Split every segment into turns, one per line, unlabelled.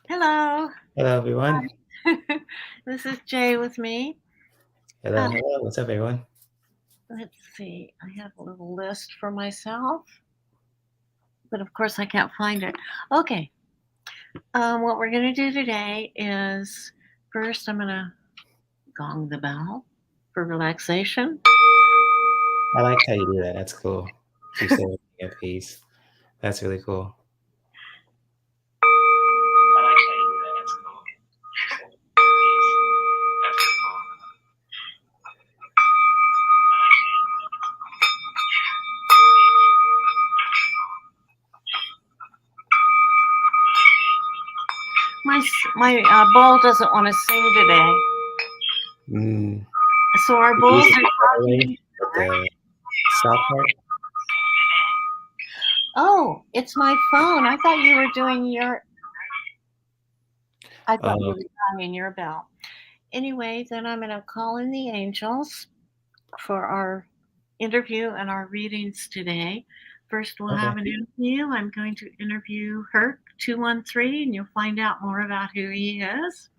Hello.
Hello, everyone.
This is Jay with me.
Hello,
Uh,
hello. What's up, everyone?
let's see. I have a little list for myself, but of course I can't find it. Okay. What we're going to do today is first I'm going to gong the bell for relaxation.
I like how you do that. That's cool. Keeps everything at peace. That's really cool. I like how you do that. That's cool. Keeps everything at peace. That's really cool.
My bowl doesn't want to sing today,
Mm.
so our
You
bowls
use it
are
the other way
talking.
with the soft part?
Oh, it's my phone. I thought you were doing your. I thought you
Oh,
were ringing your bell. Anyway, then I'm going to call in the angels for our interview and our readings today. First, we'll
okay.
have an interview. I'm going to interview Herc213, and you'll find out more about who he is.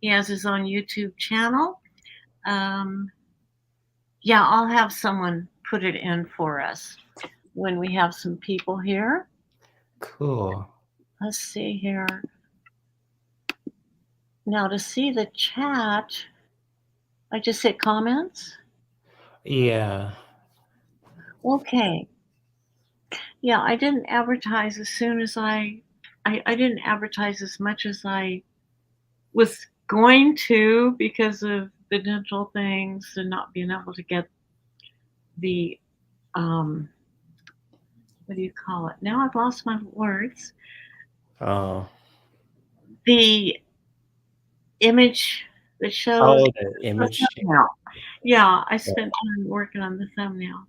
He has his own YouTube channel. Um, yeah, I'll have someone put it in for us when we have some people here.
Cool.
Let's see here. Now, to see the chat, I just hit comments.
Yeah.
Okay. Yeah, I didn't advertise as soon as I didn't advertise as much as I was going to because of the dental things and not being able to get the um what do you call it? Now I've lost my words.
Oh.
The image that shows
Oh, the
the
image.
thumbnail. Yeah, I
Yeah.
spent time working on the thumbnail.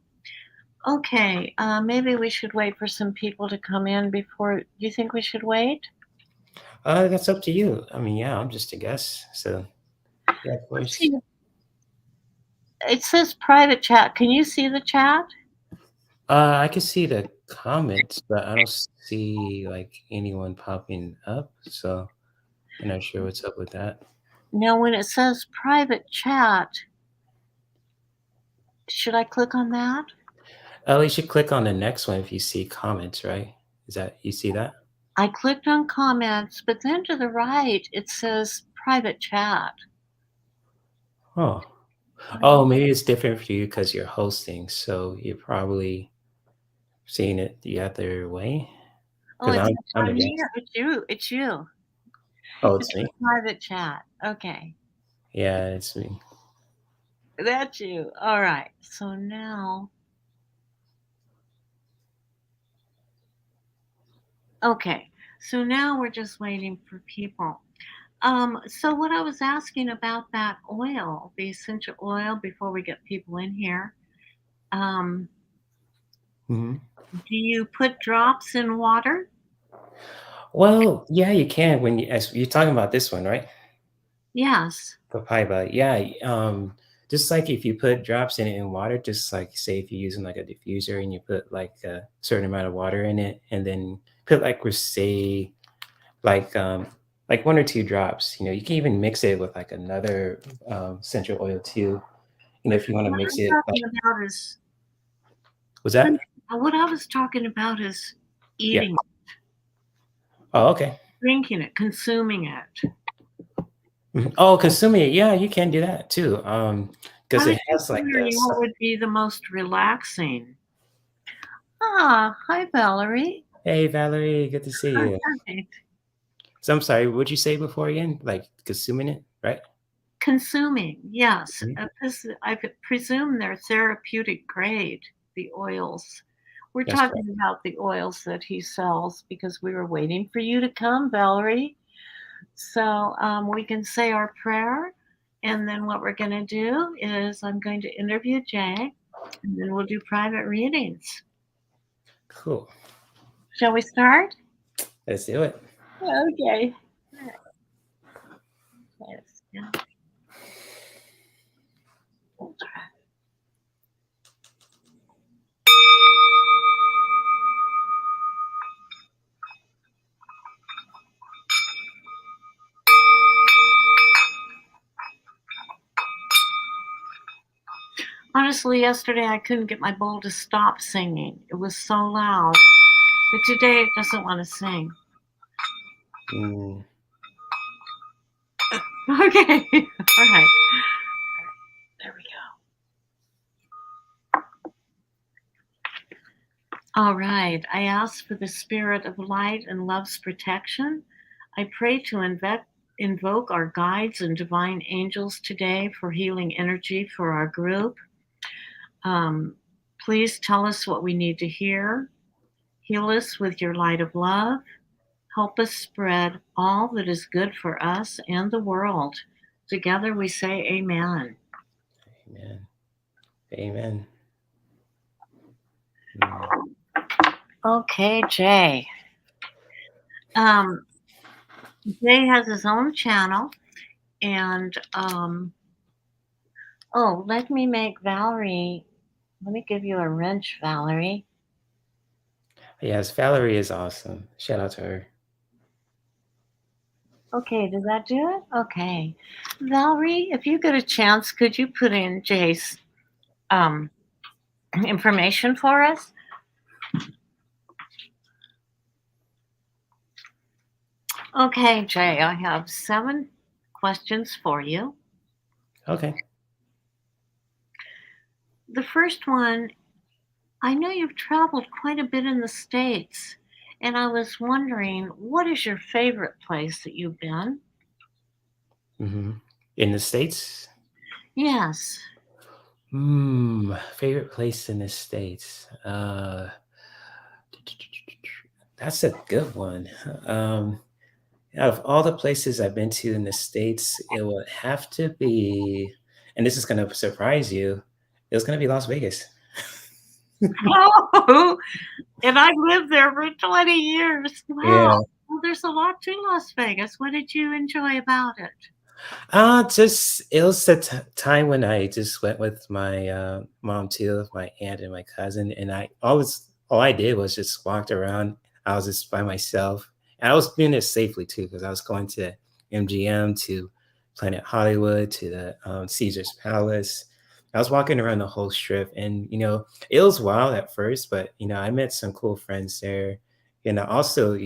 Okay, maybe we should wait for some people to come in before. Do you think we should wait?
That's up to you. I mean, yeah, I'm just a guest. So, yeah, of
Let's
course.
see. It says private chat. Can you see the chat?
I can see the comments, but I don't see like anyone popping up. So, I'm not sure what's up with that.
Now, when it says private chat, should I click on that?
Oh, you should click on the next one if you see comments, right? Is that you see that?
I clicked on comments, but then to the right, it says private chat.
Oh.
I
Oh,
don't,
maybe it's different for you because you're hosting, so you're probably seeing it the other way.
oh,
Because
it's
I'm
not
a
me
guest.
or it's you. It's you.
Oh,
It's
it's me.
the private chat. Okay.
Yeah, it's me.
That's you. All right. So now, okay. So now we're just waiting for people. So what I was asking about that oil, the essential oil, before we get people in here, um,
Hmm.
do you put drops in water?
Well, yeah, you can when as you're talking about this one, right?
Yes.
Papaya. Yeah. Just like if you put drops in it in water, just like say if you're using like a diffuser and you put like a certain amount of water in it, and then put like say like like one or two drops. You can even mix it with like another essential oil too. If you want to
What
mix
I'm
it like
talking about is
was that?
what I was talking about is
Yeah.
eating,
Oh, okay.
drinking it, consuming it.
Mhm. Oh, consuming it. Yeah, you can do that too.
I
Because
was
it
just
has like the
wondering what would be the most relaxing. Ah, hi Valerie.
hey Valerie, good to see you.
Hi.
So I'm sorry, what'd you say before again? Like consuming it, right?
Consuming, yes.
Mhm.
I presume they're therapeutic grade, the oils. We're
That's correct.
talking about the oils that he sells because we were waiting for you to come, Valerie. So we can say our prayer. And then what we're going to do is I'm going to interview Jay and then we'll do private readings.
Cool.
Shall we start?
Let's do it.
Okay. Yes. Yeah. Honestly, yesterday I couldn't get my bowl to stop singing. It was so loud. But today it doesn't want to sing.
Mm.
Okay. All right. There we go. All right. I ask for the spirit of light and love's protection. I pray to invoke our guides and divine angels today for healing energy for our group. Um, please tell us what we need to hear. Heal us with your light of love. Help us spread all that is good for us and the world. Together we say amen.
Amen. Amen. Mm.
Okay, Jay. Um, Jay has his own channel, and oh, let me make Valerie. Let me give you a wrench, Valerie.
Yes, Valerie is awesome. Shout out to her.
Okay, does that do it? Okay, Valerie, if you get a chance, could you put in Jay's um, information for us? Okay, Jay, I have 7 questions for you.
Okay.
The first one, I know you've traveled quite a bit in the States, and I was wondering, what is your favorite place that you've been?
Hmm. In the States?
Yes.
Favorite place in the States? That's a good one. Um, Out of all the places I've been to in the States, it would have to be, and this is gonna surprise you, it was gonna be Las Vegas.
Oh, and I lived there for 20 years. Wow.
Yeah.
Well, there's a lot to Las Vegas. What did you enjoy about it?
Just it was the time when I just went with my, mom too, my aunt and my cousin, and all I did was just walked around. I was just by myself, and I was doing it safely too because I was going to MGM, to Planet Hollywood, to the, Caesar's Palace. I was walking around the whole strip, and, it was wild at first, but, I met some cool friends there, and I also,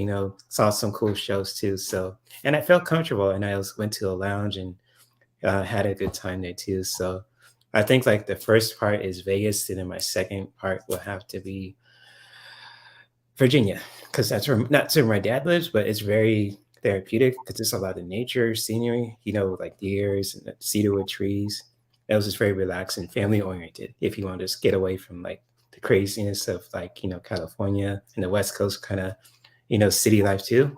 saw some cool shows too, so and I felt comfortable, and I went to a lounge and, had a good time there too. So I think like the first part is Vegas, and then my second part will have to be Virginia, because that's where my dad lives, but it's very therapeutic because there's a lot of nature, scenery, like deers and cedarwood trees. It was just very relaxed and family oriented. If you want to just get away from like the craziness of like California and the West Coast kind of city life too.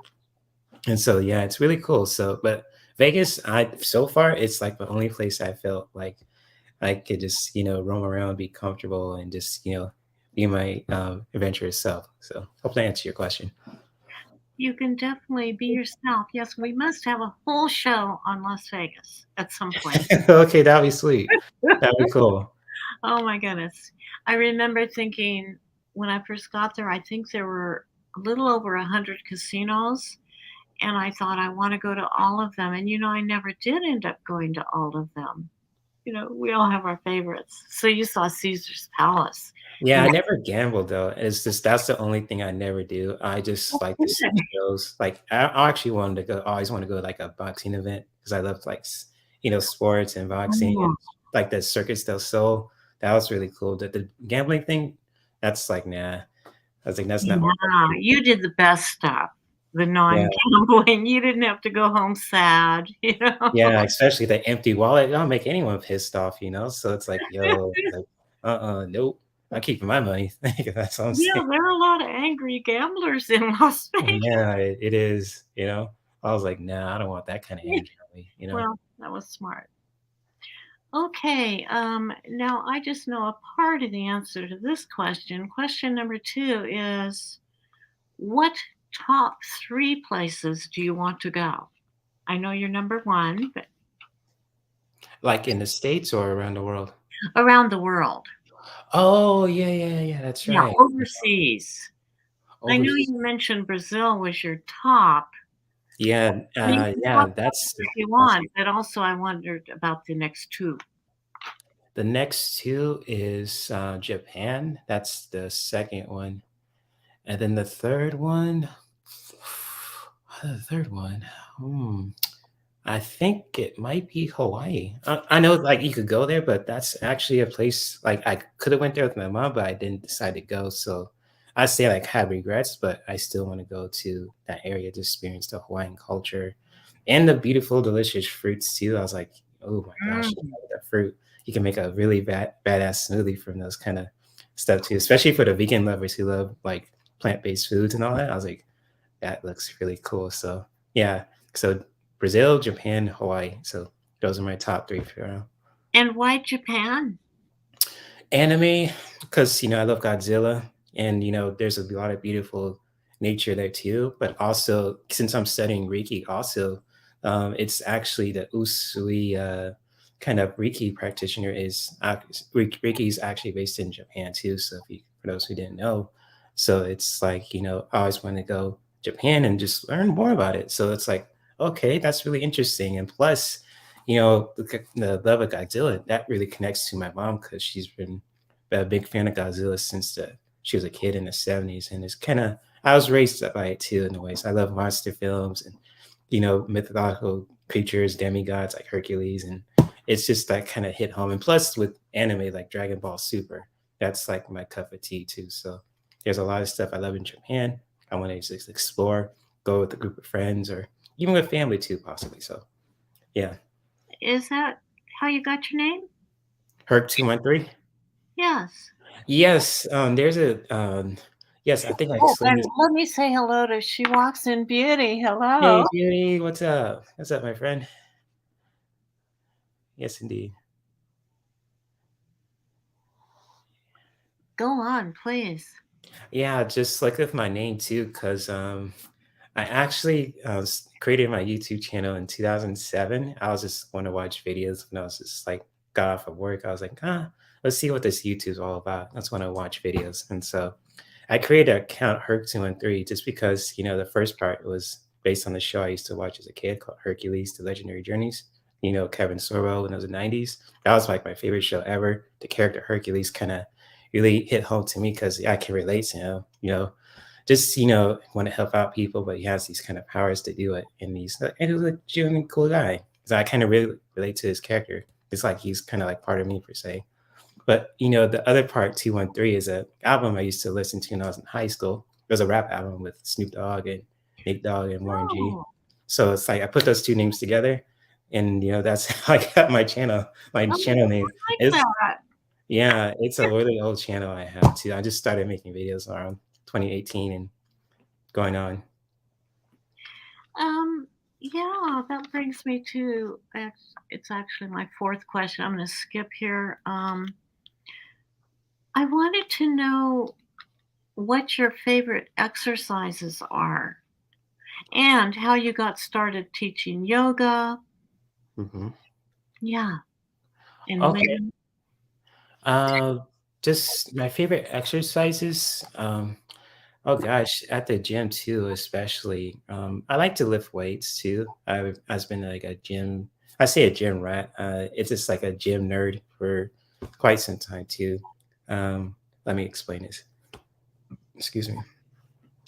And so, yeah, it's really cool. So, but Vegas, I so far it's like the only place I felt like I could just roam around, be comfortable, and just be my adventurous self. So, hope to answer your question.
You can definitely be yourself. Yes, we must have a whole show on Las Vegas at some point.
Okay, that'd be sweet. That'd be cool.
Oh my goodness. I remember thinking when I first got there, I think there were a little over 100 casinos, and I thought I want to go to all of them. And I never did end up going to all of them. We all have our favorites. So you saw Caesar's Palace.
Yeah,
And
I never gambled though. It's just that's the only thing I never do. I just like to see shows. Like I actually wanted to go. I always want to go to like a boxing event because I love like sports and boxing and
Oh,
like the Circus del Sol. That was really cool. The gambling thing, that's like nah. I was like that's not my cup of
yeah,
tea.
you did the best stuff, the
Yeah,
non-gambling. You didn't have to go home sad.
yeah. Especially the empty wallet. It'll make anyone pissed off. So it's like yo, like nope. I'm keeping my money. That's what I'm
Yeah,
saying.
there are a lot of angry gamblers in Las Vegas.
Yeah, it is. I was like, "Nah, I don't want that kinda energy on me?"
Well, that was smart. Okay, now I just know a part of the answer to this question. Question number 2 is, what top 3 places do you want to go? I know you're number 1, but
Like in the States or around the world?
around the world.
Oh, yeah, yeah, yeah, that's
Yeah,
right.
overseas. I know
Overs
you mentioned Brazil was your top.
Yeah,
But you can
yeah,
talk about
that's
it if you
that's
want, but also I wondered about the next 2.
The next two is Japan. That's the second one. And then the third one, the third one, hmm, I think it might be Hawaii. I know like you could go there, but that's actually a place like I could have went there with my mom, but I didn't decide to go. So I say like had regrets, but I still want to go to that area to experience the Hawaiian culture and the beautiful, delicious fruits too. I was like, oh my gosh,
Mm.
the fruit. You can make a really badass smoothie from those kind of stuff too, especially for the vegan lovers who love like plant-based foods and all that. I was like, that looks really cool. So yeah, so Brazil, Japan, Hawaii. So those are my top three for now.
And why Japan?
Anime, because I love Godzilla, and there's a lot of beautiful nature there too. But also, since I'm studying Reiki, also, it's actually the Usui kind of Reiki practitioner is Reiki is actually based in Japan too. So if you, for those who didn't know, so it's like I always want to go Japan and just learn more about it. So it's like okay, that's really interesting, and plus the love of Godzilla, that really connects to my mom because she's been a big fan of Godzilla since she was a kid in the 70s. And it's kind of, I was raised by it too in a way. So I love monster films and, mythological creatures, demigods like Hercules. And it's just that kind of hit home. And plus with anime like Dragon Ball Super, that's like my cup of tea too. So there's a lot of stuff I love in Japan. I want to just explore, go with a group of friends or even with family too, possibly. So yeah.
Is that how you got your name?
Herc213.
Yes.
Yes, there's yes, I think I
Oh,
explained
and
this.
let me say hello to She Walks in Beauty.
Hey,
Hello.
Judy, what's up? What's up, my friend? Yes, indeed.
Go on, please.
Yeah, just like with my name too, because I actually created my YouTube channel in 2007. I was just want to watch videos when I was just like got off of work. I was like, let's see what this YouTube's all about. That's when I watch videos, and so I created an account Herc213 just because the first part was based on the show I used to watch as a kid called Hercules: The Legendary Journeys. Kevin Sorbo when it was the 90s. That was like my favorite show ever. The character Hercules kind of really hit home to me because I can relate to him. Just want to help out people, but he has these kind of powers to do it. And he was a genuinely cool guy. So I kind of really relate to his character. It's like he's kind of like part of me per se. But the other part, 213, is a album I used to listen to when I was in high school. It was a rap album with Snoop Dogg and Nate Dogg and Warren G.
Oh,
So it's like I put those two names together, and that's how I got my channel. My
oh,
channel name
I like
is
that.
yeah, it's a really old channel I have too. I just started making videos around 2018 and going on.
Um, yeah, that brings me to it's actually my fourth question. I'm going to skip here. I wanted to know what your favorite exercises are and how you got started teaching yoga.
Mhm.
Yeah, and
Okay.
when.
Uh, just my favorite exercises. Oh gosh, at the gym too, especially. I like to lift weights too. I've been like a gym. I say a gym rat. It's just like a gym nerd for quite some time too. Let me explain this. Excuse me.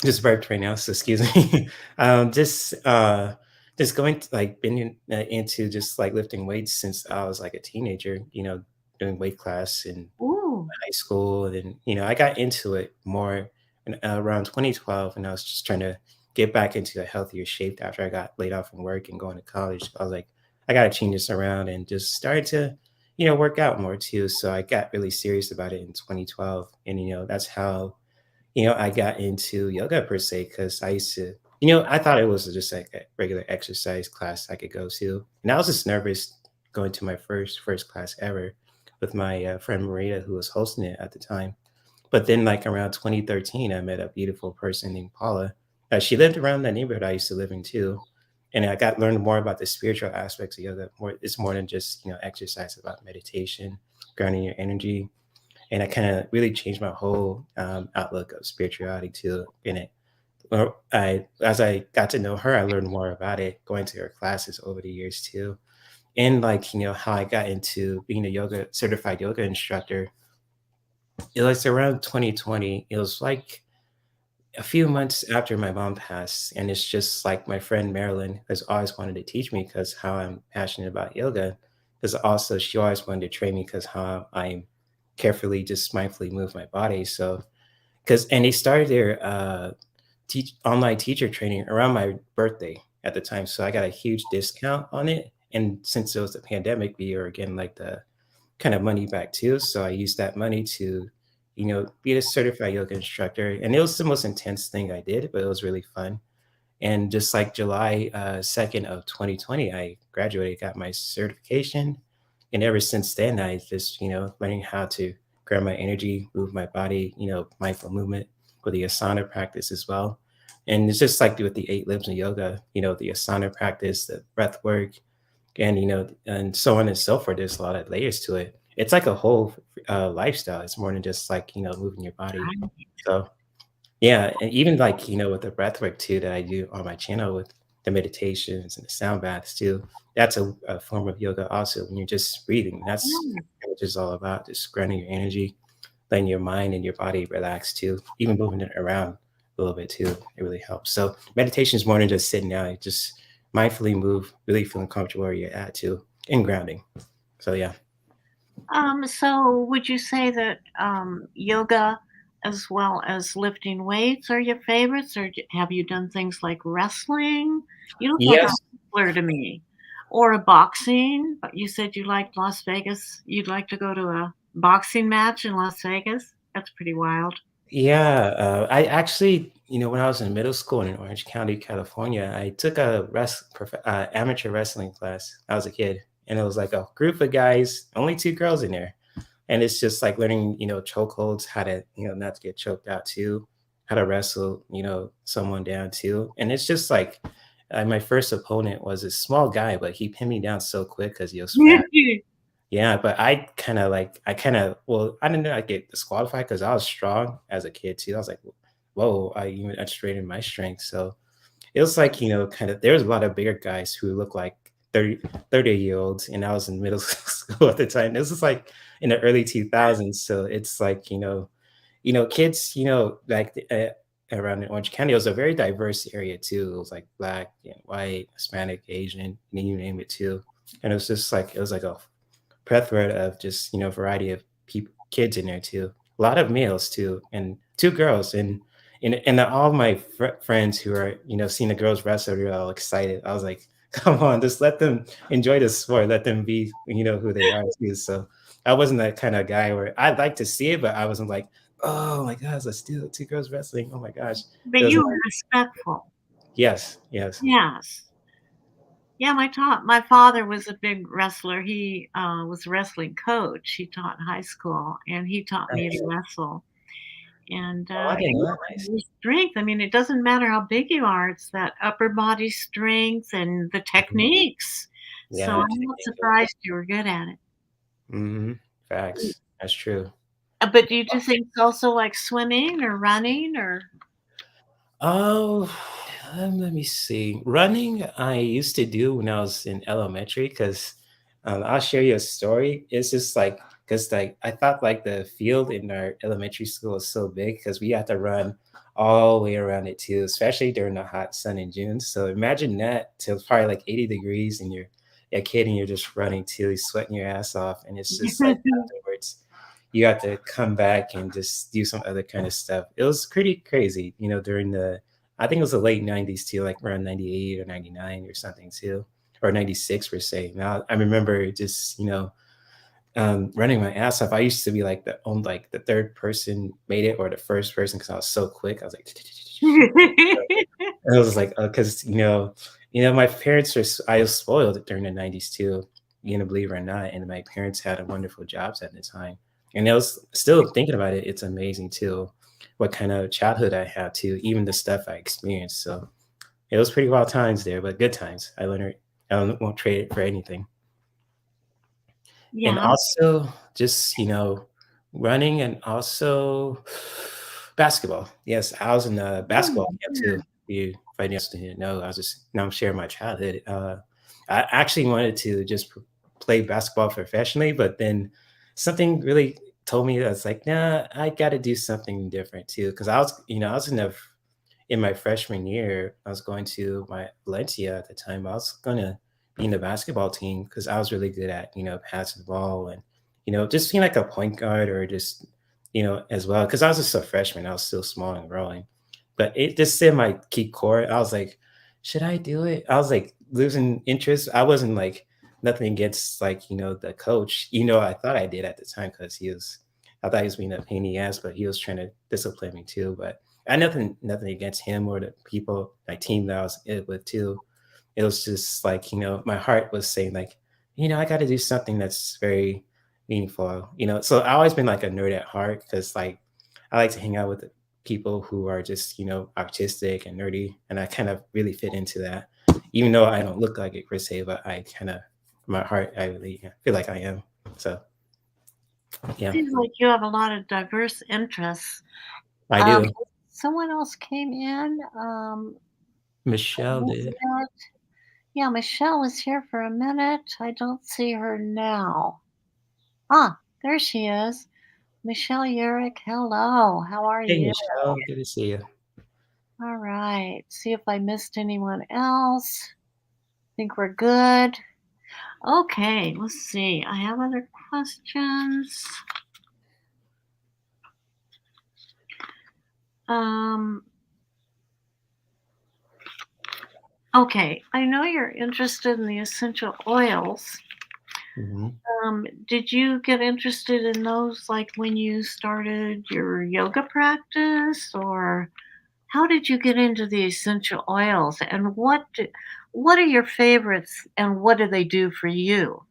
Just burped right now, so excuse me. Just going to, like been into just like lifting weights since I was like a teenager. Doing weight class in
Ooh,
high school. And then, I got into it more around 2012, and I was just trying to get back into a healthier shape after I got laid off from work and going to college. I was like, I got to change this around and just started to, work out more too. So I got really serious about it in 2012. And, that's how, I got into yoga per se, because I used to, I thought it was just like a regular exercise class I could go to. And I was just nervous going to my first class ever with my friend Maria, who was hosting it at the time. But then, like around 2013, I met a beautiful person named Paula. She lived around that neighborhood I used to live in too, and I got learned more about the spiritual aspects of yoga. It's more than just exercise, about meditation, grounding your energy, and I kind of really changed my whole outlook of spirituality too. In it, well, as I got to know her, I learned more about it, going to her classes over the years too. and like, how I got into being a yoga certified yoga instructor, it was around 2020. It was like a few months after my mom passed, and it's just like my friend Marilyn has always wanted to teach me because how I'm passionate about yoga. Because also she always wanted to train me because how I carefully just mindfully move my body. So because and they started their teach online teacher training around my birthday at the time, so I got a huge discount on it. And since it was a pandemic, we were getting like the kind of money back too. So I used that money to, be a certified yoga instructor. And it was the most intense thing I did, but it was really fun. And just like July 2nd of 2020, I graduated, got my certification. And ever since then, I just, learning how to grab my energy, move my body, mindful movement with the asana practice as well. And it's just like with the 8 limbs of yoga, the asana practice, the breath work, and and so on and so forth. There's a lot of layers to it. It's like a whole lifestyle. It's more than just like moving your body.
Right.
So yeah, and even like with the breath work too that I do on my channel with the meditations and the sound baths too. That's a form of yoga also when you're just breathing. That's
Yeah.
what it's all about, just grounding your energy, letting your mind and your body relax too, even moving it around a little bit too. It really helps. So meditation is more than just sitting down. You just mindfully move, really feeling comfortable where you're at too, and grounding. So yeah.
So would you say that yoga as well as lifting weights are your favorites, or have you done things like wrestling? You look like a
Yes.
wrestler to me, or a boxing. But you said you liked Las Vegas. You'd like to go to a boxing match in Las Vegas. That's pretty wild.
Yeah. I actually, when I was in middle school in Orange County, California, I took a amateur wrestling class. I was a kid, and it was like a group of guys, only two girls in there. And it's just like learning, chokeholds, how to, not to get choked out too, how to wrestle, someone down too. And it's just like my first opponent was a small guy, but he pinned me down so quick because he was fat. Yeah, but I didn't know I'd get disqualified because I was strong as a kid too. I was like, whoa, I even underrated my strength. So it was like, kind of there was a lot of bigger guys who looked like 30-year-olds, and I was in middle school at the time. This was like in the early 2000s. So it's like, kids, like around in Orange County, it was a very diverse area too. It was like black and white, Hispanic, Asian, you name it too. And it was just like, it was like a plethora of just variety of people, kids in there too. A lot of males too, and two girls, and all my friends who are seeing the girls wrestle, they're all excited. I was like, come on, just let them enjoy the sport, let them be who they are too. So I wasn't that kind of guy where I'd like to see it, but I wasn't like, oh my gosh, let's do two girls wrestling. Oh my gosh,
But
it was
you
not.
were respectful.
Yes, yes.
Yes. Yeah, my father was a big wrestler. He was a wrestling coach. He taught in high school, and he taught me
Nice.
to wrestle. And
Oh, I didn't know
yeah,
that. Nice.
your strength. I mean, it doesn't matter how big you are. It's that upper body strength and the
Mhm.
techniques. So
Yeah,
I'm not surprised you were good at it.
hmm facts. That's true.
But do you do things also like swimming or running or?
Oh, let me see. Running, I used to do when I was in elementary because I'll share you a story. It's just like, because like I thought like the field in our elementary school was so big because we had to run all the way around it too, especially during the hot sun in June. So imagine that till it's probably like 80 degrees and you're a kid and you're just running too, you're sweating your ass off. And it's just like afterwards you have to come back and just do some other kind of stuff. It was pretty crazy, during I think it was the late 90s too, like around 98 or 99 or something too, or 96 per se. Now I remember just, running my ass off. I used to be like the third person made it or the first person because I was so quick. I was like, and I was like, because my parents were. I was spoiled during the '90s too. Believe it or not, and my parents had a wonderful jobs at the time. And I was still thinking about it. It's amazing too, what kind of childhood I had too, even the stuff I experienced. So it was pretty wild times there, but good times. I learned it. Won't trade it for anything. And
Yeah.
also just, running and also basketball. Yes, I was in a
Oh,
basketball camp too.
good.
You if anybody else didn't know, I was just now I'm sharing my childhood. I actually wanted to just play basketball professionally, but then something really told me that's like, nah, I got to do something different too. Because I was in my freshman year, I was going to my Valencia at the time. I was gonna be in the basketball team because I was really good at passing the ball and just being like a point guard or just as well because I was just a freshman. I was still small and growing, but it just in my key core. I was like, should I do it? I was like losing interest. I wasn't like nothing against like the coach. I thought I did at the time because I thought he was being a pain in the ass, but he was trying to discipline me too. But I nothing against him or the people, my team that I was with too. It was just like, my heart was saying like, I got to do something that's very meaningful, So I always been like a nerd at heart because like I like to hang out with people who are just, artistic and nerdy, and I kind of really fit into that. Even though I don't look like it per se, but I kind of, my heart, I really feel like I am. So yeah,
Seems like you have a lot of diverse interests.
I do.
Someone else came in. I
Michelle
missed
did.
it. Yeah, Michelle was here for a minute. I don't see her now. Ah, there she is. Michelle Urich, hello. How are
Hey,
you?
Michelle, good to see you.
All right. See if I missed anyone else. Think we're good. Okay, let's see. I have other questions. Um, okay, I know you're interested in the essential oils.
Mhm.
Did you get interested in those like when you started your yoga practice, or how did you get into the essential oils, and what are your favorites and what do they do for you?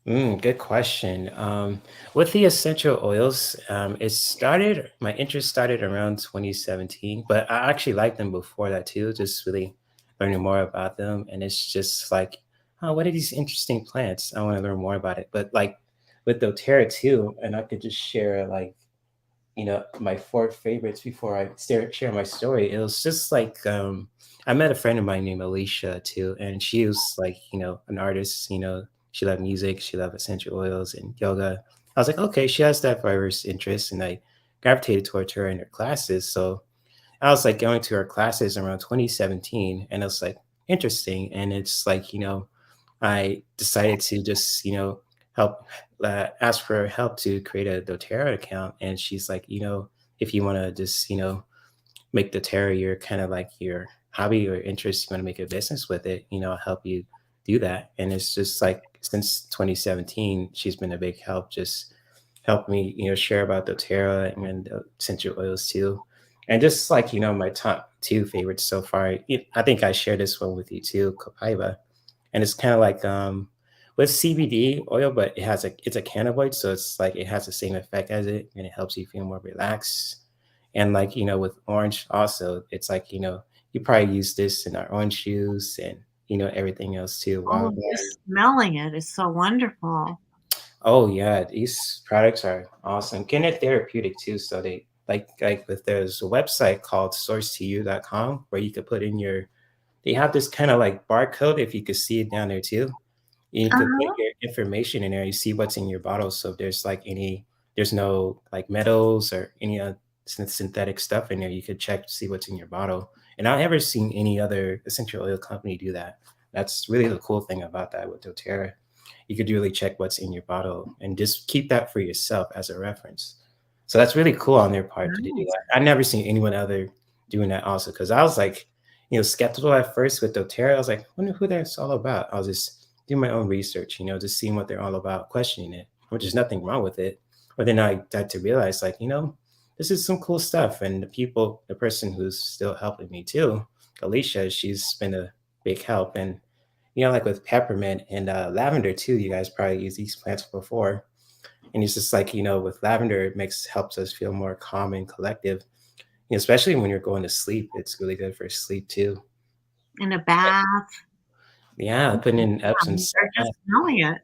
Good question. With the essential oils, my interest started around 2017, but I actually liked them before that too, just really learning more about them. And it's just like, oh, what are these interesting plants? I want to learn more about it. But like with doTERRA too, and I could just share like my four favorites before I share my story. It was just like I met a friend of mine named Alicia too, and she was like, an artist, she loved music, she loved essential oils and yoga. I was like, okay, she has that diverse interest, and I gravitated towards her in her classes. So I was like going to her classes around 2017, and it was like interesting. And it's like, I decided to just, help ask for her help to create a doTERRA account. And she's like, if you want to just, make doTERRA your kind of like your hobby or interest, you want to make a business with it, I'll help you do that. And it's just like since 2017, she's been a big help, just help me, share about doTERRA and essential oils too. And just like, my top two favorites so far, I think I shared this one with you too, Copaiba. And it's kind of like with CBD oil, but it's a cannabinoid, so it's like it has the same effect as it, and it helps you feel more relaxed. And like with orange, also, it's like you probably use this in our orange juice and everything else too.
Oh,
Wow.
just smelling it is so wonderful.
Oh yeah, these products are awesome. Kinda therapeutic too. So they like with there's a website called source2u.com where you could put in they have this kind of like barcode if you could see it down there too. You could put
Uh-huh.
your information in there, you see what's in your bottle. So if there's like there's no like metals or any synthetic stuff in there, you could check to see what's in your bottle. And I've never seen any other essential oil company do that. That's really the cool thing about that with doTERRA. You could really check what's in your bottle and just keep that for yourself as a reference. So that's really cool on their part to do
Nice.
that. I've never seen anyone other doing that also because I was like, skeptical at first with doTERRA. I was like, I wonder who that's all about. I was just doing my own research, just seeing what they're all about, questioning it, which is nothing wrong with it. But then I got to realize, like, this is some cool stuff. And the person who's still helping me too, Alicia, she's been a big help. And like with peppermint and lavender too, you guys probably used these plants before. And it's just like, with lavender, it helps us feel more calm and collective, especially when you're going to sleep. It's really good for sleep too.
In a bath.
Yeah, putting in Epsom
Or just
salt.
smelling it.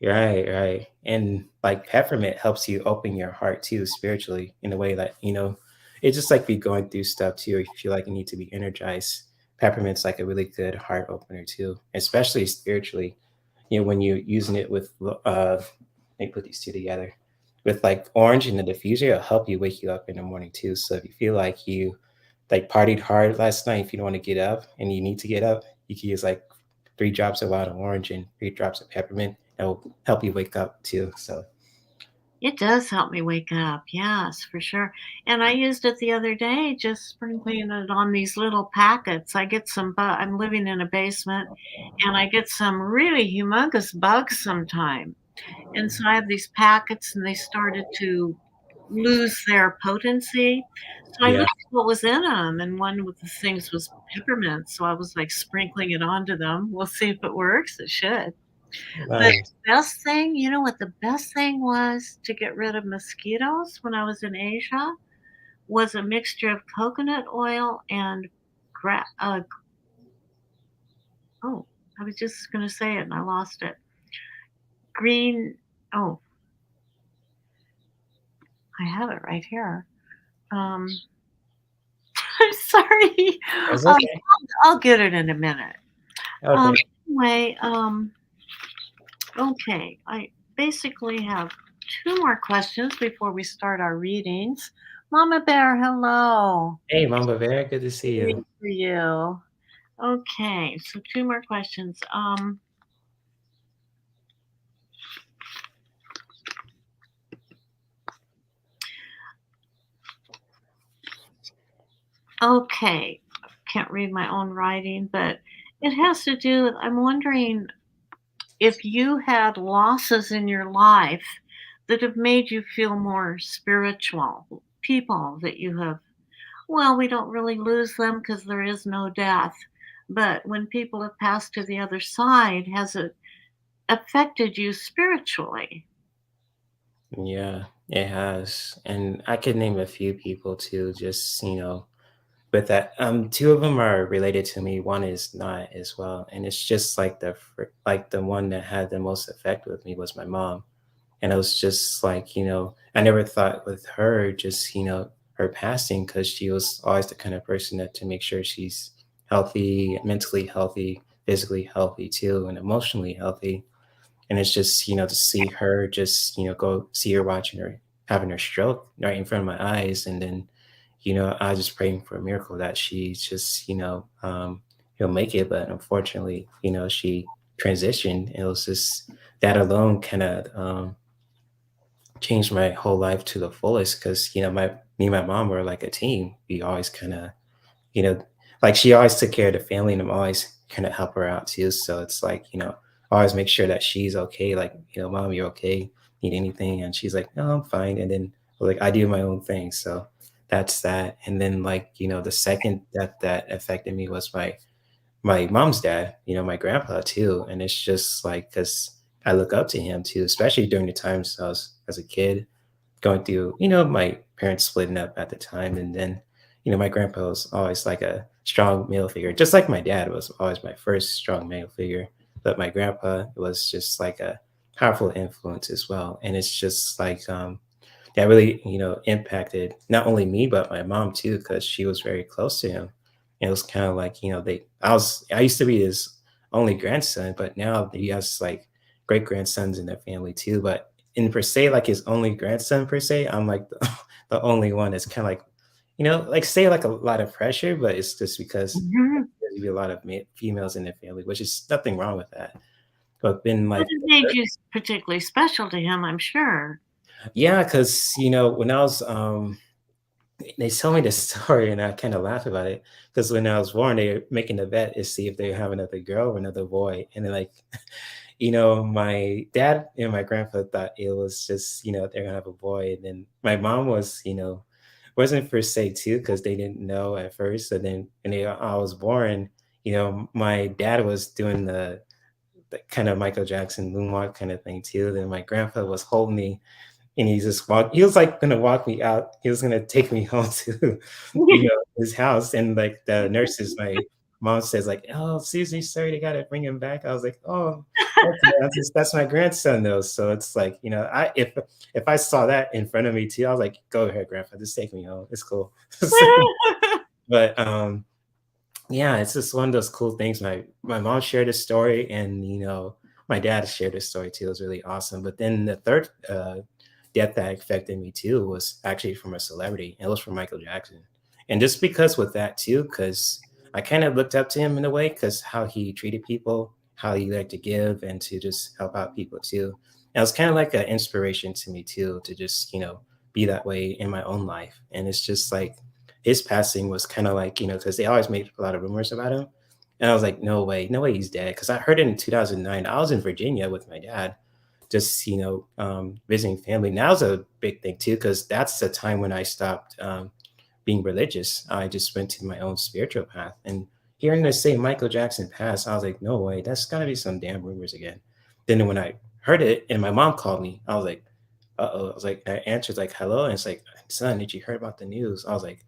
Right, right. And like peppermint helps you open your heart too spiritually in a way that, it's just like be going through stuff too, or you feel like you need to be energized. peppermint's like a really good heart opener too, especially spiritually. When you're using it with let me put these two together. With like orange and the diffuser, it'll help you wake you up in the morning too. So if you feel like you like partied hard last night, if you don't want to get up and you need to get up, you can use like 3 drops of wild orange and 3 drops of peppermint. It'll help you wake up too. So
It does help me wake up, yes, for sure, and I used it the other day, just sprinkling it on these little packets. I get some bu I'm living in a basement, and I get some really humongous bugs sometime, and so I have these packets, and they started to lose their potency, so I
yeah,
looked at what was in them, and one of the things was peppermint, so I was, like, sprinkling it onto them. We'll see if it works, it should. But
nice.
the best thing, you know what the best thing was to get rid of mosquitoes when I was in Asia? Was a mixture of coconut oil and gra oh, I was just gonna say it and I lost it. Green oh, I have it right here. Um, I'm sorry.
It's
Um,
okay.
I'll get it in a minute. Um,
Okay.
anyway, okay, I basically have 2 more questions before we start our readings. Mama Bear, hello.
Hey, Mamba Bear, good to see
Waiting
you.
for you. Okay, so 2 more questions. Okay, can't read my own writing, but it has to do with I'm wondering if you had losses in your life that have made you feel more spiritual, people that you have well, we don't really lose them because there is no death. But when people have passed to the other side, has it affected you spiritually?
Yeah, it has. And I could name a few people too, just, with that. Two of them are related to me. One is not as well. And it's just like like the one that had the most effect with me was my mom. And it was just like, I never thought with her, just, her passing, because she was always the kind of person that to make sure she's healthy, mentally healthy, physically healthy too, and emotionally healthy. And it's just, to see her just, go see her watching her having her stroke right in front of my eyes. And then, I was just praying for a miracle that she just, he'll make it. But unfortunately, she transitioned. It was just that alone kind of changed my whole life to the fullest because, me and my mom were like a team. We always kind of, you know, like she always took care of the family and I'm always kind of help her out too. So it's like, always make sure that she's okay. Like, mom, you're okay. Need anything? And she's like, no, I'm fine. And then like I do my own thing. So that's that. And then like, the second death that affected me was my mom's dad, my grandpa too. And it's just like because I look up to him too, especially during the times I was as a kid going through, my parents splitting up at the time. And then, my grandpa was always like a strong male figure, just like my dad was always my first strong male figure. But my grandpa was just like a powerful influence as well. And it's just like, that really, impacted not only me, but my mom too, because she was very close to him. And it was kind of like, I used to be his only grandson, but now he has like great grandsons in their family too. But in per se, like his only grandson per se, I'm like the only one that's kind of like, like say like a lot of pressure, but it's just because
Mhm.
there's be a lot of females in their family, which is nothing wrong with that. But been
But
like,
it made you particularly special to him, I'm sure.
yeah, because when I was they tell me this story and I kind of laugh about it because when I was born, they were making a bet to see if they have another girl or another boy. And then like, my dad and my grandpa thought it was just, they're gonna have a boy. And then my mom was, wasn't per se too, because they didn't know at first. And then I was born, my dad was doing the kind of Michael Jackson moonwalk kind of thing too. Then my grandpa was holding me and he was like gonna walk me out. He was gonna take me home to, his house. And like the nurses, my mom says, like, oh, Susie, sorry, they gotta bring him back. I was like, oh, okay, that's my grandson though. So it's like, I if I saw that in front of me too, I was like, go ahead, grandpa, just take me home. It's cool. So, but Yeah, it's just one of those cool things. My mom shared a story, and my dad shared a story too. It was really awesome. But then the third death that affected me too was actually from a celebrity. It was from Michael Jackson, and just because with that too, because I kind of looked up to him in a way, because how he treated people, how he liked to give and to just help out people too. And it was kind of like an inspiration to me too, to just be that way in my own life. And it's just like his passing was kind of like, because they always made a lot of rumors about him. And I was like, no way he's dead. Because I heard it in 2009. I was in Virginia with my dad, just, visiting family. Now's a big thing too, because that's the time when I stopped being religious. I just went to my own spiritual path. And hearing them say Michael Jackson passed, I was like, no way, that's got to be some damn rumors again. Then when I heard it and my mom called me, I was like, uh-oh. I was like, I answered like, hello. And it's like, son, did you hear about the news? I was like,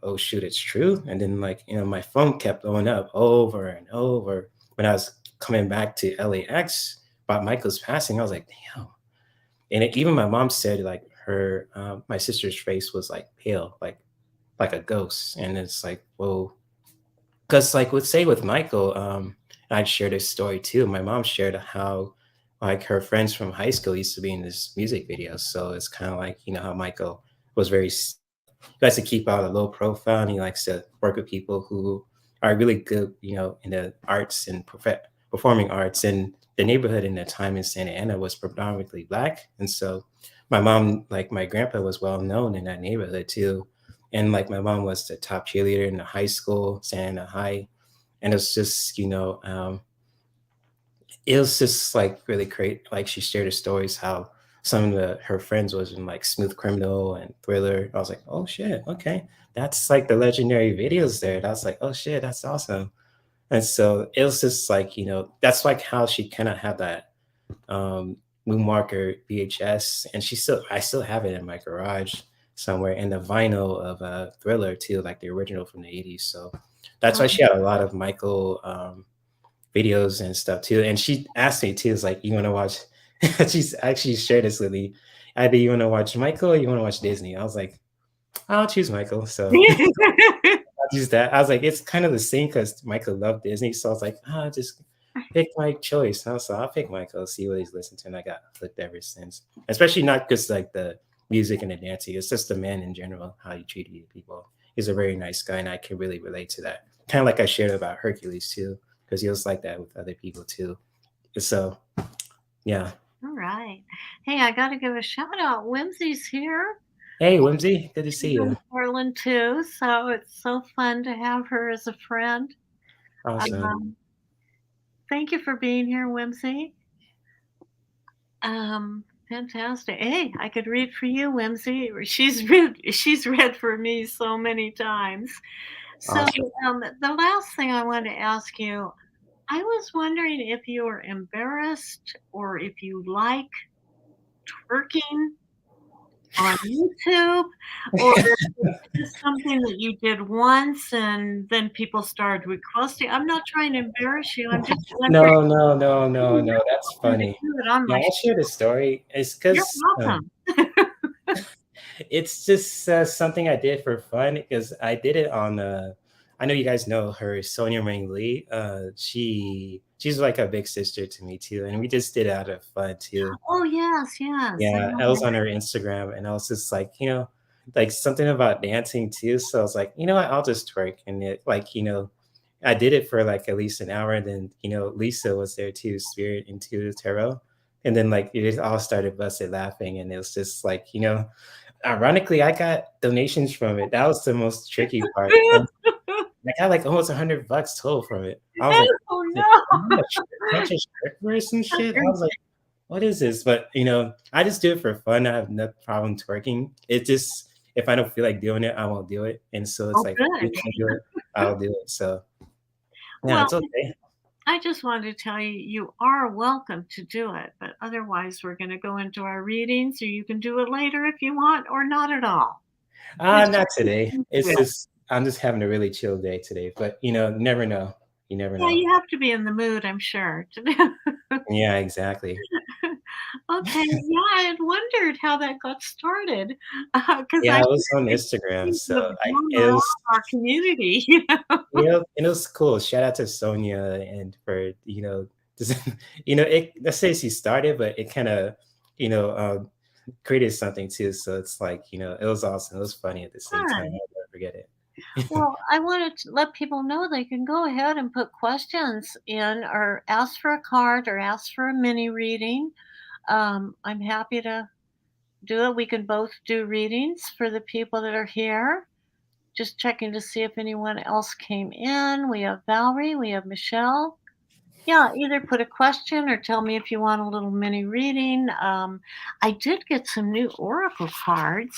"Oh shoot, it's true." And then like, my phone kept blowing up over and over. When I was coming back to LAX about Michael's passing, I was like, damn. And even my mom said like my sister's face was like pale, like a ghost. And it's like, whoa. Because like with Michael, I'd share this story too. My mom shared how like her friends from high school used to be in this music video. So it's kind of like, how Michael was very likes to keep out a low profile, and he likes to work with people who are really good, in the arts and performing arts. And the neighborhood in the time in Santa Ana was predominantly Black. And so my mom, like my grandpa, was well known in that neighborhood too. And like my mom was the top cheerleader in the high school, Santa Ana High. And it's just, it was just like really great. Like she shared her stories how some of her friends was in like Smooth Criminal and Thriller. I was like, oh shit, okay, that's like the legendary videos there. And I was like, oh shit, that's awesome. And so it was just like, that's like how she kind of had that um, Moonwalker VHS, and I still have it in my garage somewhere, and the vinyl of Thriller too, like the original from the '80s. So that's why
Oh,
she had a lot of Michael videos and stuff too. And she asked me too, is like, you want to watch? She's actually shared this with me. Either you want to watch Michael or you want to watch Disney. I was like, I'll choose Michael. So I'll use that. I was like, it's kind of the same because Michael loved Disney. So I was like, just pick my choice. So I'll pick Michael, see what he's listened to. And I got hooked ever since. Especially not just like the music and the dancing. It's just the man in general, how he treated people. He's a very nice guy, and I can really relate to that. Kind of like I shared about Hercules too, because he was like that with other people too. So yeah.
all right. Hey, I got to give a shout out. Whimsy's here.
Hey, Whimsy, good to see
She's in
you.
Portland too, so it's so fun to have her as a friend.
Awesome.
Um, Thank you for being here, Whimsy. Fantastic. Hey, I could read for you, Whimsy. She's read for me so many times. So,
Awesome.
the last thing I wanted to ask you, I was wondering if you were embarrassed or if you like twerking on YouTube, or if it's just something that you did once and then people started requesting. I'm not trying to embarrass you. I'm just wondering
No, no, no,
if
no,
you're
no. That's
welcome to
funny.
do it on
Yeah,
my
I'll share the story. It's
You're
because
welcome.
it's just something I did for fun because I did it on. I know you guys know her, Sonia Ming Lee. She's like a big sister to me too, and we just did it out of fun too.
Oh, yes, yes. I
Yeah,
know
I was
her.
on her Instagram, and I was just like, like something about dancing too. So I was like, you know what, I'll just twerk, and it like, I did it for like at least an hour, and then Lisa was there too, Spirit into Tarot, and then like it all started busted laughing, and it was just like, ironically, I got donations from it. That was the most tricky part. And I got like almost $100 total from it. I was
Oh,
like, am I a
no.
bunch of strippers and shit? I was like, what is this? But I just do it for fun. I have no problem twerking. It just if I don't feel like doing it, I won't do it. And so it's
Oh,
like, if
good.
you want to do it, I'll do it. So yeah,
Well,
it's okay.
I just wanted to tell you, you are welcome to do it, but otherwise, we're gonna go into our readings, or you can do it later if you want, or not at all. It's
Not today.
yeah.
It's just I'm just having a really chill day today. But never know. You never
Yeah,
know.
you have to be in the mood, I'm sure, to do
Yeah, exactly.
Okay, yeah, I had wondered how that got started, because
Yeah,
I
I
hear
was on
big
Instagram,
things
so
of
I
drama
it
around
was
our community,
it was cool. Shout out to Sonia and for, just, let's say she started, but it kind of, you know, um, created something too. So it's like, it was awesome. It was funny at the same time.
Fun.
I'll never forget it.
Well, I wanted to let people know they can go ahead and put questions in or ask for a card or ask for a mini reading. I'm happy to do it. We can both do readings for the people that are here. Just checking to see if anyone else came in. We have Valerie, we have Michelle. Yeah, either put a question or tell me if you want a little mini reading. I did get some new oracle cards,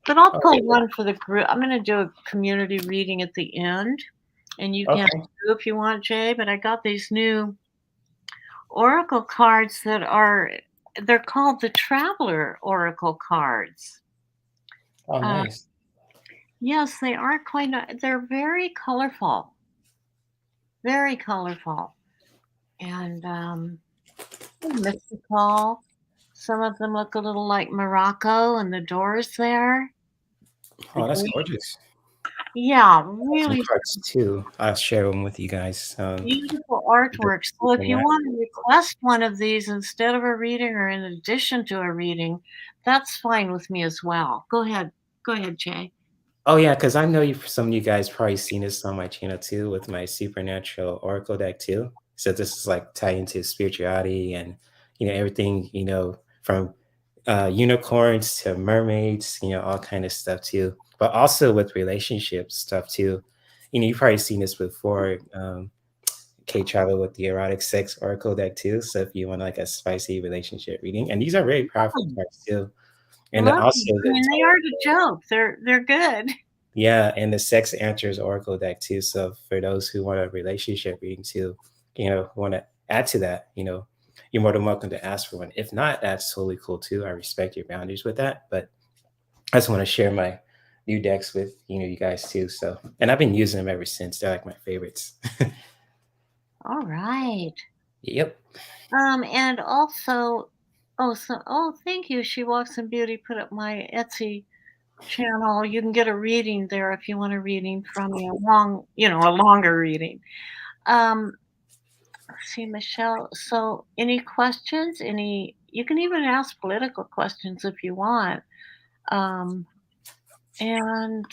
but I'll
Oh,
pull
really?
one for the group. I'm going to do a community reading at the end, and you can
Okay.
too if you want, Jay. But I got these new oracle cards that are they're called the Traveler Oracle cards.
Oh,
Uh,
nice.
yes, they are quite. They're very colorful, and mystical. Some of them look a little like Morocco and the doors there. The
Oh, that's
green.
gorgeous.
Yeah,
I have some
really
cards too. I'll share them with you guys.
beautiful
The
artwork. So if
super
you
natural.
want to request one of these instead of a reading or in addition to a reading, that's fine with me as well. Go ahead. Go ahead, Jay.
Oh yeah, because I know some of you guys probably seen this on my channel too with my supernatural oracle deck too. So this is like tied into spirituality and everything, from unicorns to mermaids, all kind of stuff too. But also with relationship stuff too. You've probably seen this before. K travel with the erotic sex oracle deck too. So if you want like a spicy relationship reading, and these are very powerful
Oh,
cards too. And then
love
also
'em. I
the
mean, they are the joke. They're good.
Yeah, and the Sex Answers Oracle deck too. So for those who want a relationship reading too, want to add to that, you're more than welcome to ask for one. If not, that's totally cool too. I respect your boundaries with that. But I just want to share my new decks with you guys too. So, and I've been using them ever since. They're like my favorites.
All right.
Yep.
And also, thank you. She Walks in Beauty put up my Etsy channel. You can get a reading there if you want a reading from me, a longer reading. Um, let's see, Michelle. So, any questions? You can even ask political questions if you want. Um, and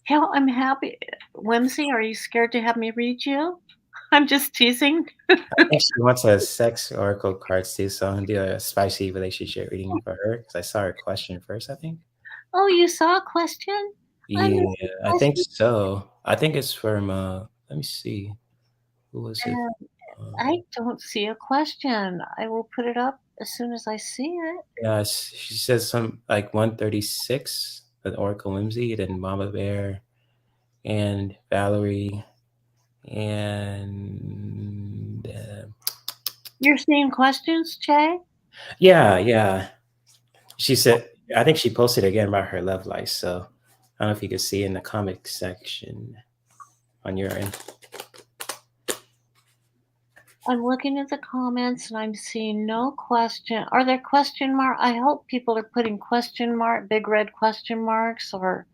yeah, I'm happy. Whimsy, are you scared to have me read you? I'm just teasing.
I think she wants a sex oracle cards too. So I'm gonna do a spicy relationship reading for her because I saw her question first, I think.
Oh, you saw a question? I
Yeah,
missed the
I think
question.
so. I think it's from let me see. Who was it? Um,
I don't see a question. I will put it up as soon as I see it.
yeah, she says some like 136 with Oracle Whimsy, then Mama Bear and Valerie and
You're seeing questions, Jay?
yeah, yeah. She said I think she posted again about her love life. So I don't know if you could see in the comic section on your end.
I'm looking at the comments and I'm seeing no question. Are there question mark? I hope people are putting big red question marks or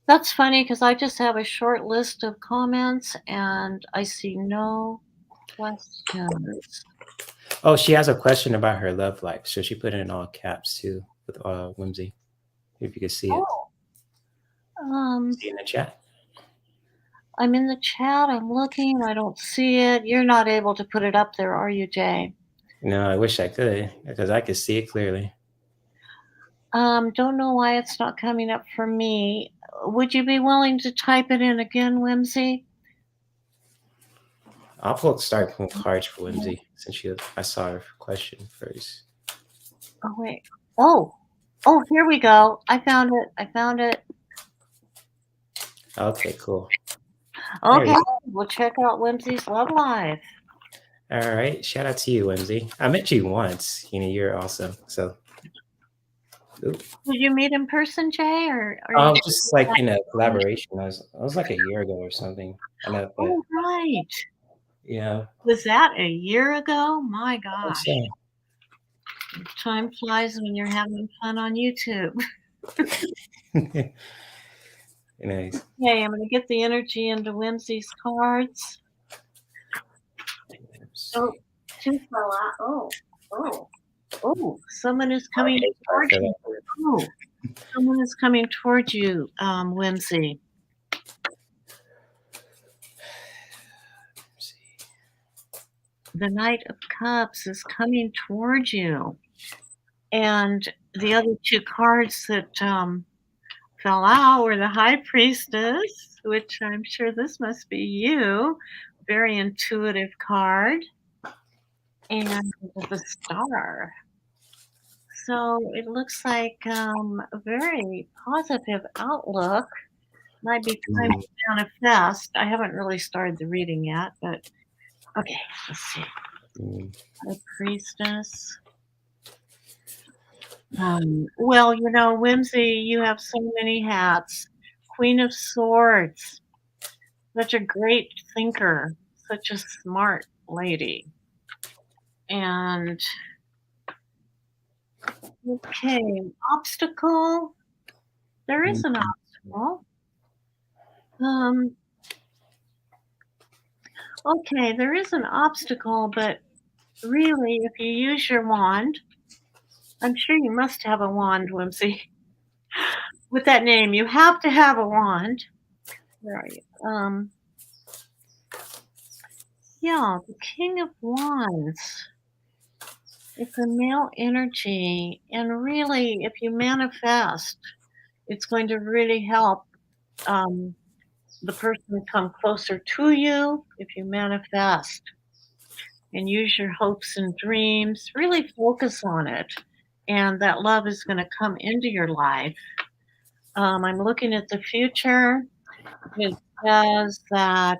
that's funny because I just have a short list of comments and I see no questions.
Oh, she has a question about her love life. So she put it in all caps too with Whimsy. If you could see it.
Oh, um,
See in the chat.
I'm in the chat. I'm looking. I don't see it. You're not able to put it up there, are you, Jay?
No, I wish I could because I could see it clearly.
Don't know why it's not coming up for me. Would you be willing to type it in again, Whimsy?
Start from cards for Whimsy since I saw her question first.
Oh, wait. Oh, here we go. I found it. I found it.
Okay, cool. There
Okay,
you
we'll check out Whimsy's Love Life.
go. All right. Shout out to you, Whimsy. I met you once. You're awesome. So, oop.
Did you meet in person, Jay, or are you just
Just like in a collaboration. I was like a year ago or something. I know, but
Oh, right.
yeah,
Was that a year ago? My
I think
gosh.
so.
Time flies when you're having fun on YouTube.
Nice.
Okay, I'm going to get the energy into Whimsy's cards. Oh, two fell out. Oh, someone is coming towards you. Oh, someone is coming towards you, Whimsy. The Knight of Cups is coming towards you. And the other two cards that fell out were the High Priestess, which I'm sure this must be you. Very intuitive card. And the Star. So it looks like a very positive outlook. Might be time to manifest. I haven't really started the reading yet, but okay, let's see. The Priestess. Well, you know, Whimsy, you have so many hats. Queen of Swords. Such a great thinker. Such a smart lady. And okay, obstacle. There is an obstacle. Okay, there is an obstacle, but really, if you use your wand, I'm sure you must have a wand, Whimsy. With that name, you have to have a wand. Where are you? Yeah, the King of Wands. It's a male energy, and really, if you manifest, it's going to really help the person come closer to you if you manifest. And use your hopes and dreams. Really focus on it, and that love is going to come into your life. I'm looking at the future. It says that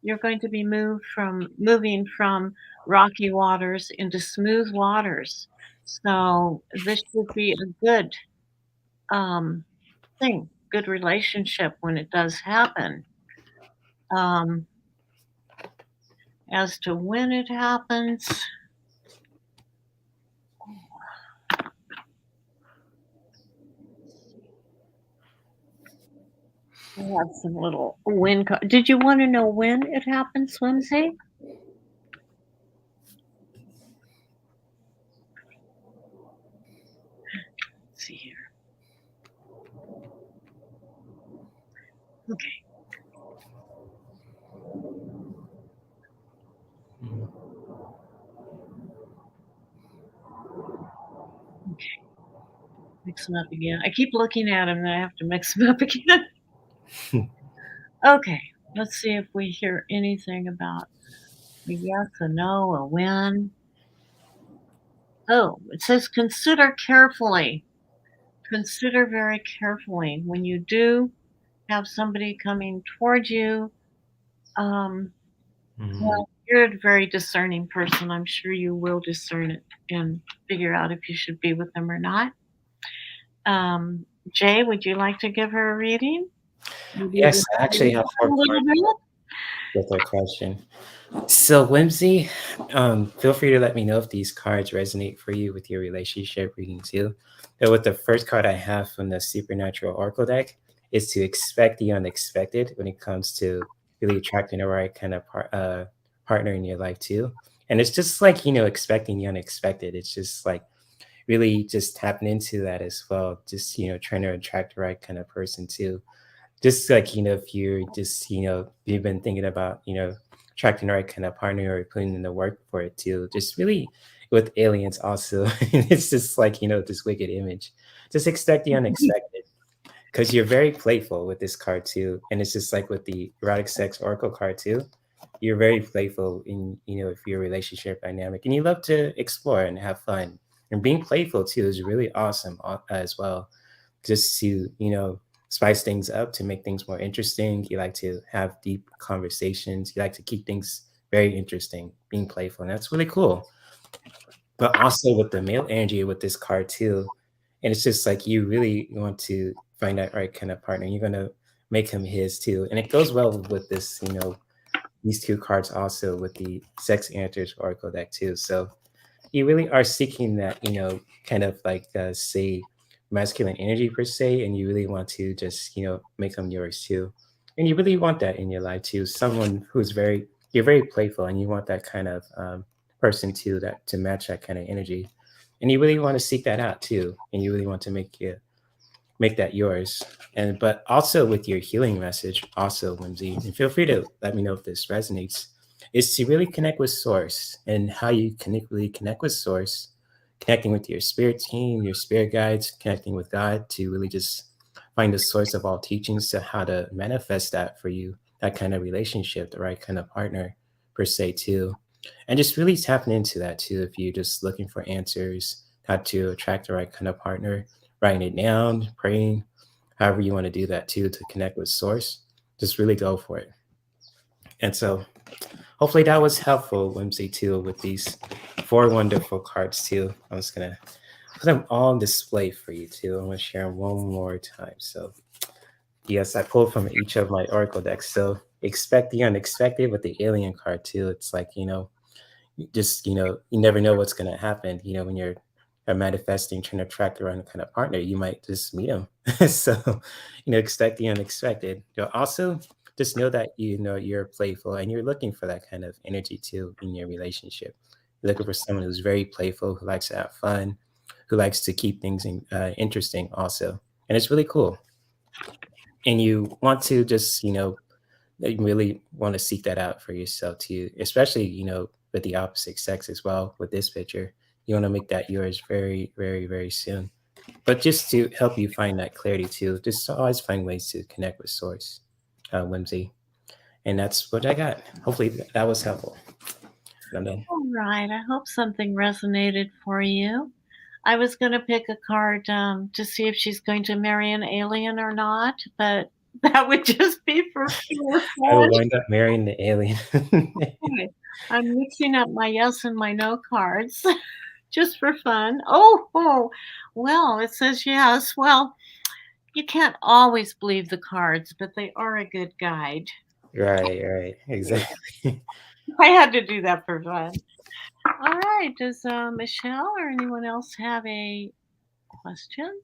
you're going to be moving from rocky waters into smooth waters. So this should be a good thing, good relationship when it does happen. As to when it happens, I have some little when. Did you want to know when it happens, Whimsy? Let's see here. Okay. Okay. Mix them up again. I keep looking at them, and I have to mix them up again. Okay. Let's see if we hear anything about a yes, a no, a when. Oh, it says consider carefully. Consider very carefully. When you do have somebody coming toward you, well, you're a very discerning person. I'm sure you will discern it and figure out if you should be with them or not. Jay, would you like to give her a reading?
Yes, I actually have
A little bit?
with that question. So, Whimsy, feel free to let me know if these cards resonate for you with your relationship reading too. But with the first card I have from the Supernatural Oracle deck is to expect the unexpected when it comes to really attracting the right kind of partner in your life too. And it's just like, expecting the unexpected. It's just like really just tapping into that as well. Just, trying to attract the right kind of person too. Just like, if you're just, you've been thinking about, attracting the right kind of partner or putting in the work for it too. Just really with aliens also. It's just like, this wicked image. Just expect the unexpected because you're very playful with this card too. And it's just like with the erotic sex oracle card too. You're very playful in, if your relationship dynamic and you love to explore and have fun. And being playful too is really awesome as well. Just to, spice things up to make things more interesting. You like to have deep conversations. You like to keep things very interesting, being playful. And that's really cool. But also with the male energy with this card too. And it's just like you really want to find that right kind of partner. You're gonna make him his too. And it goes well with this, these two cards also with the Sex Answers Oracle deck too. So you really are seeking that, kind of like say masculine energy per se, and you really want to just, make them yours too. And you really want that in your life too. Someone who's you're very playful, and you want that kind of person too, that to match that kind of energy. And you really want to seek that out too. And you really want to make that yours. And but also with your healing message, also, Whimsy, and feel free to let me know if this resonates, is to really connect with source. And how you really connect with source, connecting with your spirit team, your spirit guides, connecting with God to really just find the source of all teachings to how to manifest that for you, that kind of relationship, the right kind of partner per se too. And just really tapping into that too, if you're just looking for answers, how to attract the right kind of partner, writing it down, praying, however you want to do that too, to connect with source, just really go for it. And so hopefully that was helpful, Whimsy, too, with these four wonderful cards too. I'm just gonna put them all on display for you too. I'm gonna share them one more time. So yes, I pulled from each of my oracle decks. So expect the unexpected with the alien card too. It's like, just you never know what's going to happen, when you're manifesting, trying to attract the right kind of partner, you might just meet them. So expect the unexpected. Also just know that you're playful, and you're looking for that kind of energy too in your relationship. You're looking for someone who's very playful, who likes to have fun, who likes to keep things interesting also. And it's really cool. And you want to just that you really want to seek that out for yourself too, especially, with the opposite sex as well. With this picture, you want to make that yours very, very, very soon. But just to help you find that clarity too, just always find ways to connect with source, Whimsy. And that's what I got. Hopefully that was helpful. I'm done.
All right. I hope something resonated for you. I was going to pick a card to see if she's going to marry an alien or not, but that would just be for pure
I will
fun.
wind up marrying the alien.
Okay. I'm mixing up my yes and my no cards just for fun. Oh, well, it says yes. Well, you can't always believe the cards, but they are a good guide.
Right, right, exactly.
I had to do that for fun. All right. Does Michelle or anyone else have a question?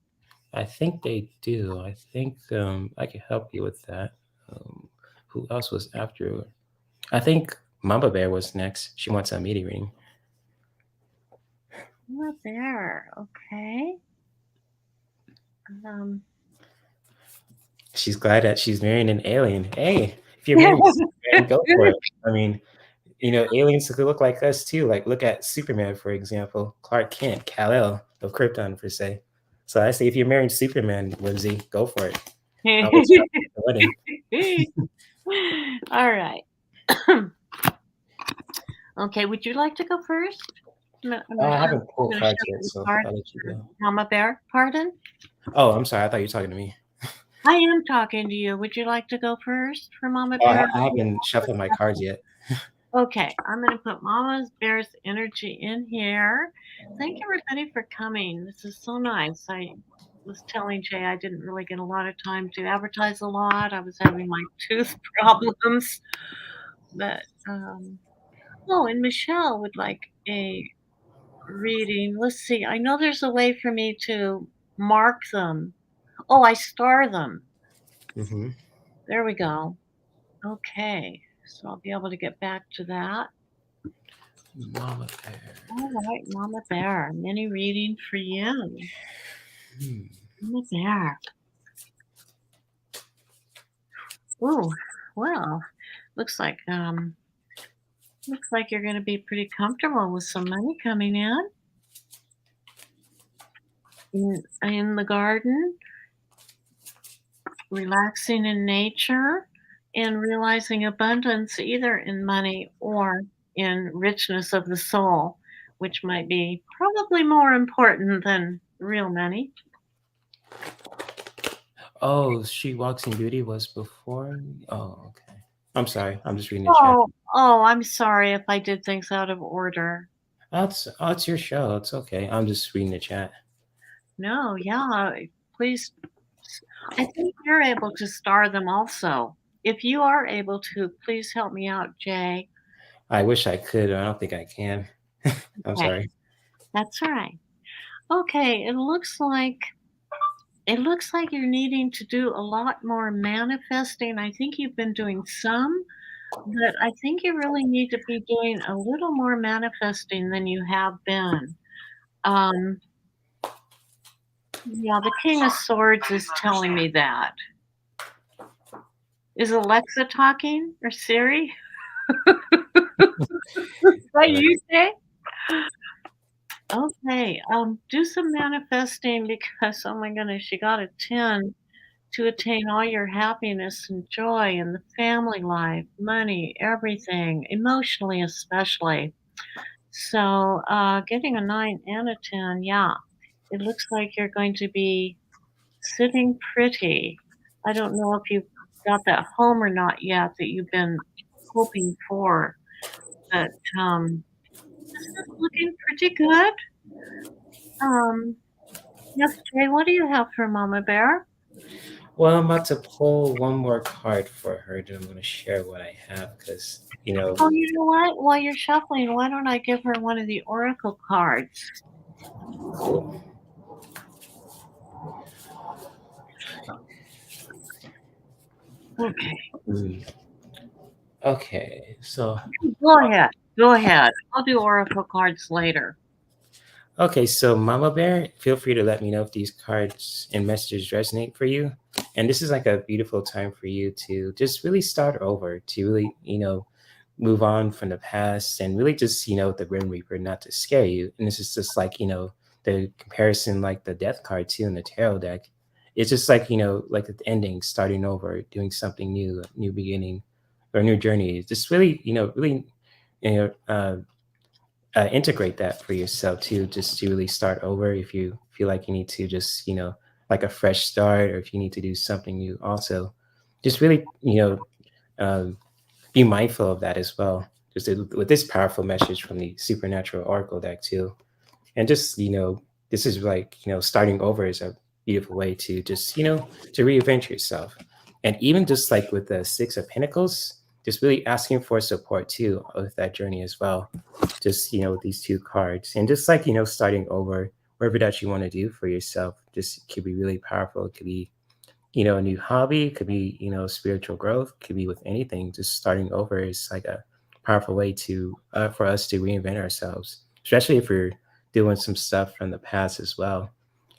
I think they do. I think I can help you with that. Um, who else was after? I think Mama Bear was next. She wants a meeting ring.
Not there. Okay. Um,
She's glad that she's marrying an alien. Hey, if you're marrying Superman, go for it. I mean, aliens could look like us too. Like, look at Superman, for example. Clark Kent, Kal-El of Krypton, per se. So I say, if you're marrying Superman, Whimsy, go for it. I'll let you out the wedding.
All right. Okay. Would you like to go first?
I haven't
I'm
pulled
going to
cards
shuffle
yet,
the
so
cards
I'll let you
for
go.
Mama Bear. Pardon?
Oh, I'm sorry. I thought you were talking to me.
I am talking to you. Would you like to go first for Mama
Oh,
Bear?
I haven't shuffled my cards yet.
Okay, I'm going to put Mama Bear's energy in here. Thank everybody for coming. This is so nice. I was telling Jay I didn't really get a lot of time to advertise a lot. I was having my tooth problems. But, oh, and Michelle would like a reading. Let's see. I know there's a way for me to mark them. Oh, I star them.
Mm-hmm.
There we go. Okay, so I'll be able to get back to that.
Mama Bear.
All right, Mama Bear, mini reading for you.
Hmm.
Mama Bear. Ooh, well, looks like looks like you're going to be pretty comfortable with some money coming in the garden, relaxing in nature, and realizing abundance either in money or in richness of the soul, which might be probably more important than real money.
Oh, She Walks in Beauty was before? Oh, okay. I'm sorry. I'm just reading the chat.
Oh, I'm sorry if I did things out of order.
It's your show. It's okay. I'm just reading the chat.
No, yeah, please. I think you're able to star them also. If you are able to, please help me out, Jay.
I wish I could. I don't think I can. I'm
Okay.
sorry.
That's all right. Okay, it looks like you're needing to do a lot more manifesting. I think you've been doing some, but I think you really need to be doing a little more manifesting than you have been. Um, yeah, the King of Swords is telling me that. Is Alexa talking or Siri? What
Right.
you say? Okay, do some manifesting because oh my goodness, she got a 10 to attain all your happiness and joy in the family life, money, everything, emotionally especially. So, getting a 9 and a 10, yeah, it looks like you're going to be sitting pretty. I don't know if you've got that home or not yet that you've been hoping for, but this is looking pretty good. Um, yes, Jay, what do you have for Mama Bear?
Well, I'm about to pull one more card for her, then I'm going to share what I have because,
Oh, you know what? While you're shuffling, why don't I give her one of the oracle cards?
cool.
Okay.
Mm. Okay, so
Go ahead. Go ahead. I'll do oracle cards later.
Mama Bear, feel free to let me know if these cards and messages resonate for you. And this is like a beautiful time for you to just really start over, to really, move on from the past and really just, the Grim Reaper not to scare you. And this is just like, the comparison, like the death card too in the tarot deck. It's just like, like the ending, starting over, doing something new, a new beginning or a new journey. Just really, really, you know, uh, integrate that for yourself too, just to really start over if you feel like you need to just, like a fresh start, or if you need to do something new also. Just really, um, be mindful of that as well. Just with this powerful message from the Supernatural Oracle deck too. And just, this is like, starting over is a beautiful way to just, to reinvent yourself. And even just like with the Six of Pentacles, just really asking for support too with that journey as well. Just, with these two cards. And just like, starting over, whatever that you want to do for yourself, just could be really powerful. It could be, a new hobby, it could be, spiritual growth, it could be with anything. Just starting over is like a powerful way to for us to reinvent ourselves, especially if we're doing some stuff from the past as well,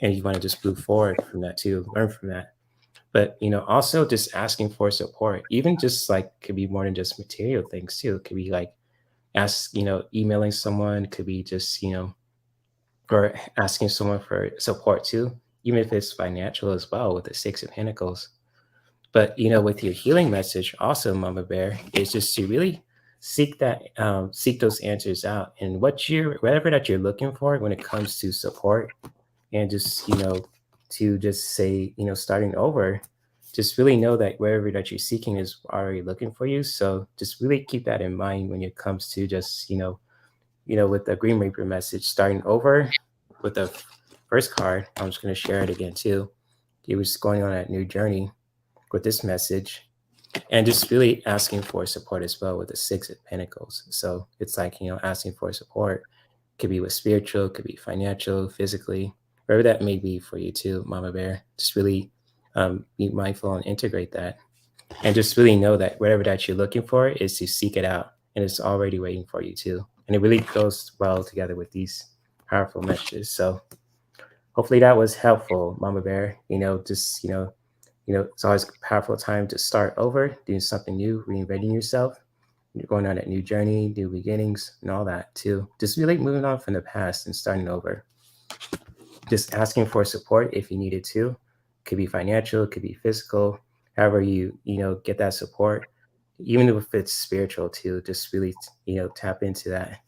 and you want to just move forward from that too, learn from that. But also just asking for support, even just like could be more than just material things too. It could be like emailing someone, it could be just or asking someone for support too, even if it's financial as well with the Six of Pentacles. But with your healing message, also, Mama Bear, is just to really seek those answers out, and whatever that you're looking for when it comes to support, and just to just say starting over. Just really know that wherever that you're seeking is already looking for you. So just really keep that in mind when it comes to just with the Green Reaper message, starting over with the first card. I'm just going to share it again too. He was going on that new journey with this message, and just really asking for support as well with the Six of Pentacles. So it's like asking for support, could be with spiritual, could be financial, physically, wherever that may be for you too, Mama Bear. Just really be mindful and integrate that, and just really know that whatever that you're looking for is to seek it out, and it's already waiting for you too. And it really goes well together with these powerful messages. So hopefully that was helpful, Mama Bear. Just it's always a powerful time to start over, doing something new, reinventing yourself. You're going on that new journey, new beginnings, and all that too. Just really moving on from the past and starting over. Just asking for support if you needed to. Could be financial, it could be physical. However you get that support, even if it's spiritual too. Just really tap into that,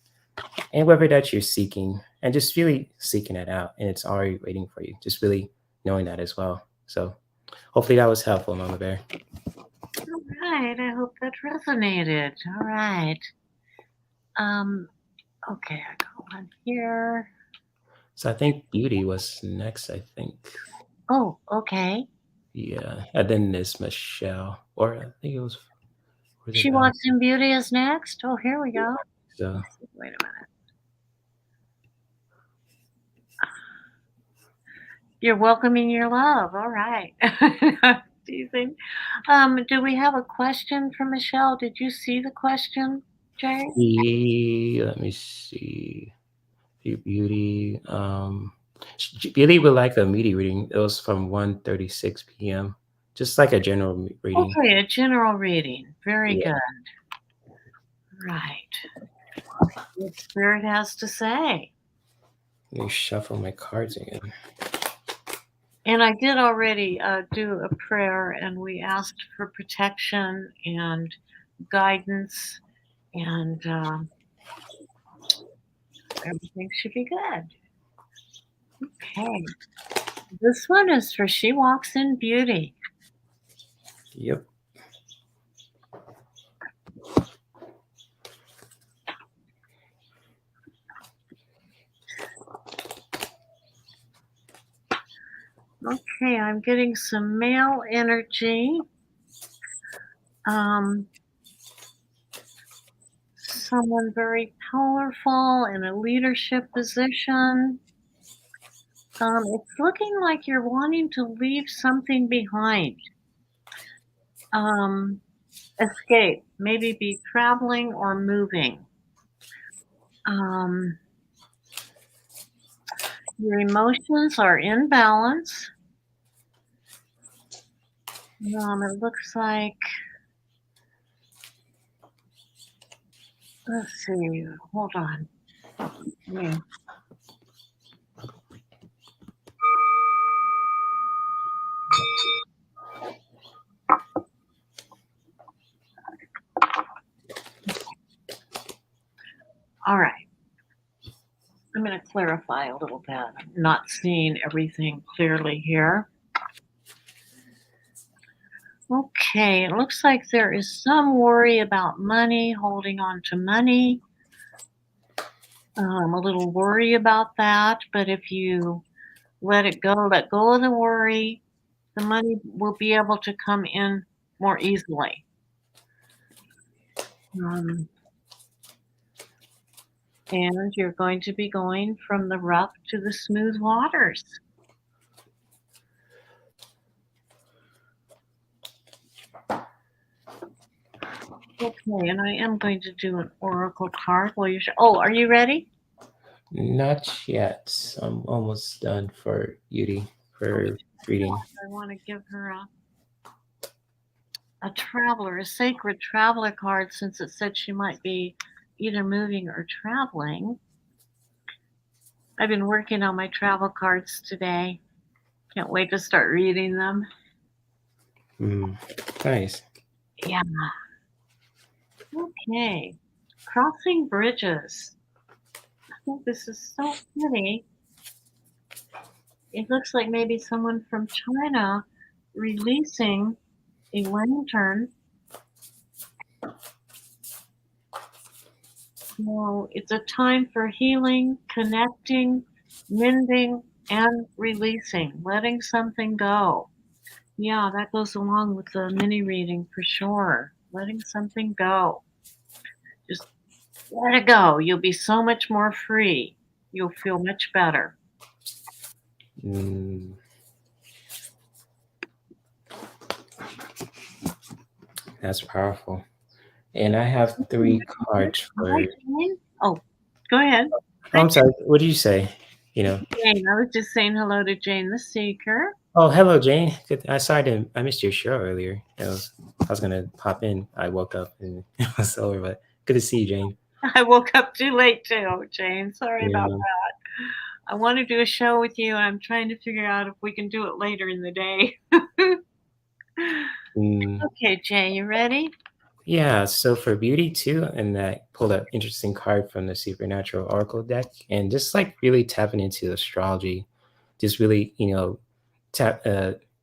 and whether that you're seeking, and just really seeking it out, and it's already waiting for you. Just really knowing that as well. So hopefully that was helpful, Mama Bear.
All right. I hope that resonated. All right. Um, okay, I got one here.
So I think Beauty was next, I think.
Oh, okay.
Yeah. And then there's Michelle. Or I think it was it
She
Val?
Wants in Beauty is next. Oh, here we go.
So
Let's see. Wait a minute. You're welcoming your love. All right. Teasing. Do we have a question from Michelle? Did you see the question, Jay?
Let me see. Beauty. Beauty would like a media reading. It was from 1:36 p.m. Just like a general reading.
Okay, a general reading. Very
Yeah.
good. Right. What Spirit has to say.
Let me shuffle my cards again.
And I did already do a prayer, and we asked for protection and guidance, and everything should be good. Okay. This one is for She Walks in Beauty.
Yep.
Okay, I'm getting some male energy. Someone very powerful in a leadership position. It's looking like you're wanting to leave something behind. Um, escape, maybe be traveling or moving. Um, your emotions are in balance. It looks like, let's see, hold on. Yeah. All right. I'm going to clarify a little bit. I'm not seeing everything clearly here. Okay, it looks like there is some worry about money, holding on to money. A little worry about that, but if you let go of the worry, the money will be able to come in more easily. Um, and you're going to be going from the rough to the smooth waters. Okay, and I am going to do an oracle card while you're. Oh, are you ready?
Not yet. I'm almost done for Beauty for reading.
I want to give her a traveler, a sacred traveler card, since it said she might be either moving or traveling. I've been working on my travel cards today. Can't wait to start reading them.
Nice.
Yeah. Okay. Crossing bridges. I think this is so pretty. It looks like maybe someone from China releasing a lantern. So it's a time for healing, connecting, mending, and releasing, letting something go. Yeah, that goes along with the mini reading for sure. Letting something go. Just let it go. You'll be so much more free. You'll feel much better.
Mm, that's powerful. And I have three cards
Hi,
for.
Jane. Oh, go ahead.
Oh,
Hi,
I'm sorry. What did you say? You know.
Jane. I was just saying hello to Jane the Seeker.
Oh, hello, Jane. Good. I missed your show earlier. I was gonna pop in. I woke up and it was over, but good to see you, Jane.
I woke up too late too, Jane. Sorry about
Yeah.
that. I want to do a show with you. I'm trying to figure out if we can do it later in the day.
Mm,
Okay, Jay, you ready?
yeah. So for Beauty too, and I pulled an interesting card from the Supernatural Oracle deck, and just like really tapping into astrology, just really tap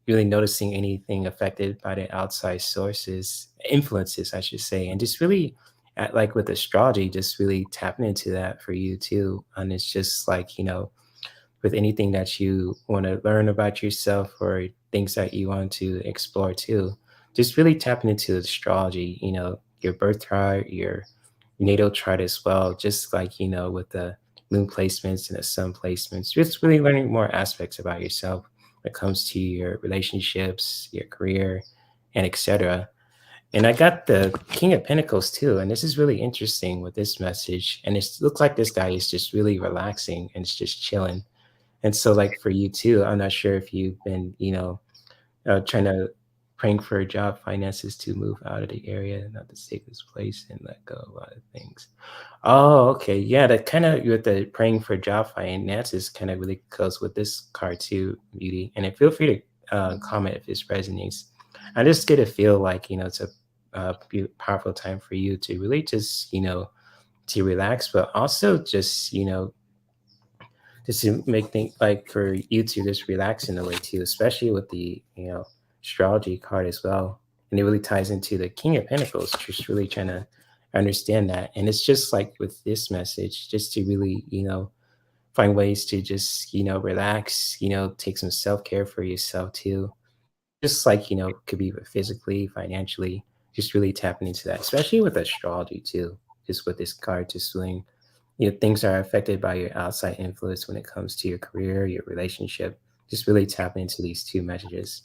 really noticing anything affected by the outside sources influences, I should say, and just really like with astrology, just really tapping into that for you too. And it's just like with anything that you want to learn about yourself or things that you want to explore too, just really tapping into astrology, your birth chart, your natal chart as well, just like with the moon placements and the sun placements. Just really learning more aspects about yourself when it comes to your relationships, your career, and etc. And I got the King of Pentacles too, and this is really interesting with this message. And it looks like this guy is just really relaxing and it's just chilling. And so, like for you too, I'm not sure if you've been, trying to praying for a job, finances to move out of the area, not to take this place and let go of a lot of things. Oh, okay. Yeah, that kind of with the praying for job finances kind of really goes with this card too, Beauty. And then feel free to comment if this resonates. I just get to feel like, it's a powerful time for you to really just, to relax, but also just to make things like for you to just relax in a way too, especially with the, astrology card as well. And it really ties into the King of Pentacles, just really trying to understand that. And it's just like with this message, just to really, find ways to just, relax, take some self-care for yourself too. Just like, could be physically, financially, just really tapping into that, especially with astrology too. Just with this card, just feeling, things are affected by your outside influence when it comes to your career, your relationship. Just really tapping into these two messages.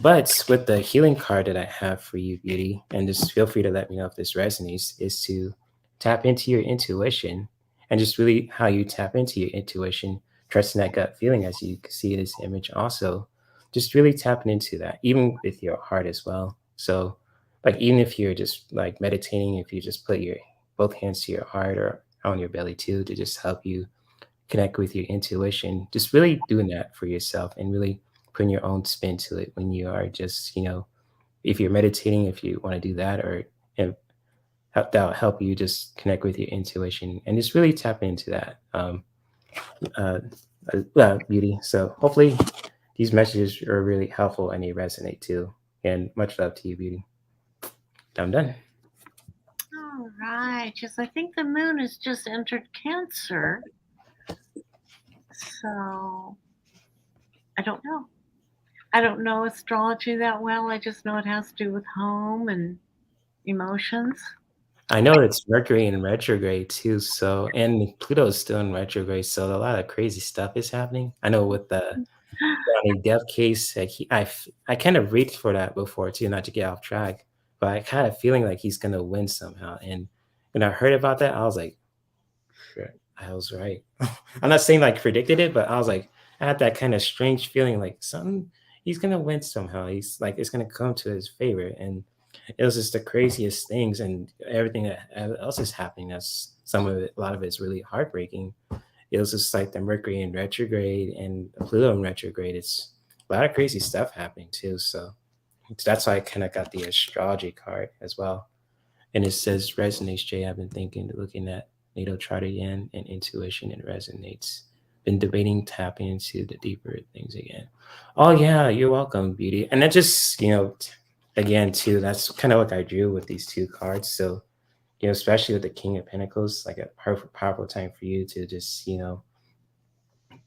But with the healing card that I have for you, Beauty, and just feel free to let me know if this resonates, is to tap into your intuition and just really how you tap into your intuition, trusting that gut feeling as you can see this image also. Just really tapping into that, even with your heart as well. So, like, even if you're just like meditating, if you just put your both hands to your heart or on your belly too, to just help you connect with your intuition, just really doing that for yourself and really putting your own spin to it when you are just, if you're meditating, if you want to do that, or that'll help you just connect with your intuition and just really tap into that uh, beauty. So hopefully these messages are really helpful and they resonate too. And much love to you, Beauty. I'm done.
All right. Yes, I think the moon has just entered Cancer. So I don't know. I don't know astrology that well. I just know it has to do with home and emotions.
I know it's Mercury in retrograde too, so and Pluto is still in retrograde, so a lot of crazy stuff is happening. I know with the Johnny Depp case, like I kind of reached for that before too, not to get off track, but I kind of feeling like he's gonna win somehow. And when I heard about that, I was like, shit, I was right. I'm not saying like predicted it, but I was like, I had that kind of strange feeling like something he's gonna win somehow. He's like it's gonna come to his favor, and it was just the craziest things and everything that else is happening. That's some of it, a lot of it's really heartbreaking. It was just like the Mercury in retrograde and the Pluto in retrograde. It's a lot of crazy stuff happening too. So that's why I kind of got the astrology card as well. And it says resonates, Jay. I've been thinking, looking at natal chart again and intuition and resonates. Been debating tapping into the deeper things again. Oh yeah, you're welcome, Beauty. And that just, again too, that's kind of what I drew with these two cards. So, especially with the King of Pentacles, like a powerful time for you to just, to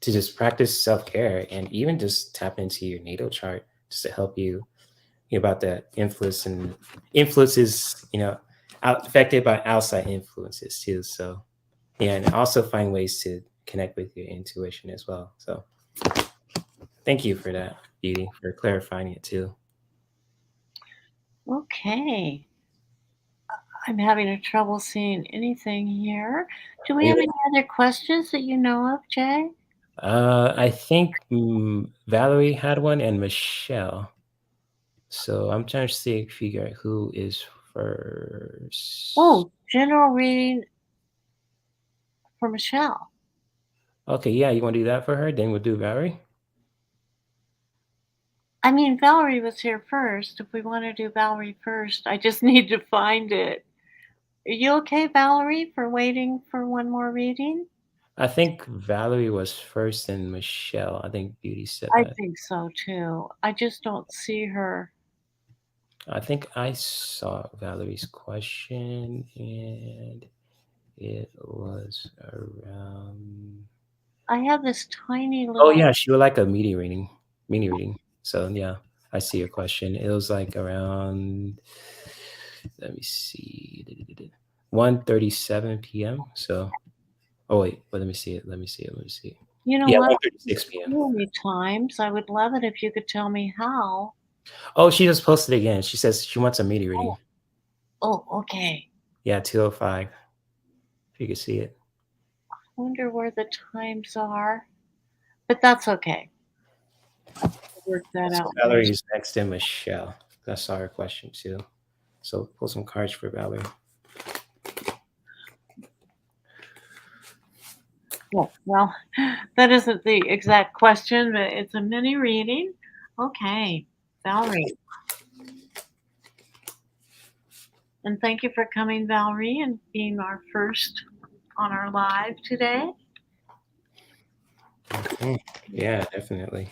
just practice self-care and even just tap into your natal chart just to help you, about the influences, affected by outside influences too. So yeah, and also find ways to connect with your intuition as well. So thank you for that, Beauty, for clarifying it too.
Okay. I'm having a trouble seeing anything here. Do we have any other questions that you know of, Jay?
I think Valerie had one and Michelle. So I'm trying to see, figure out who is first.
Oh, general reading for Michelle.
Okay, yeah, you want to do that for her? Then we'll do Valerie.
I mean, Valerie was here first. If we want to do Valerie first, I just need to find it. Are you okay, Valerie, for waiting for one more reading?
I think Valerie was first and Michelle. I think Beauty said
I
that.
think so too. I just don't see her.
I think I saw Valerie's question and it was around.
I have this tiny
Oh
little.
yeah, she would like a media reading. Mini reading. So yeah, I see your question. It was like around, let me see, 1:37 p.m. So Oh wait, let me see it. Let me see it. Let me see it.
You know
Yeah,
what?
1:36 p.m.
So many times. I would love it if you could tell me how.
Oh, she just posted again. She says she wants a media
Oh,
reading.
oh, okay.
Yeah, 2:05. If you can see it.
Wonder where the times are, but that's okay. We'll work that
So
out
Valerie
later.
is next to Michelle. I saw her question too. So pull some cards for Valerie.
Yeah, well, that isn't the exact question, but it's a mini reading. Okay, Valerie. And thank you for coming, Valerie, and being our first on our live today.
Yeah, definitely.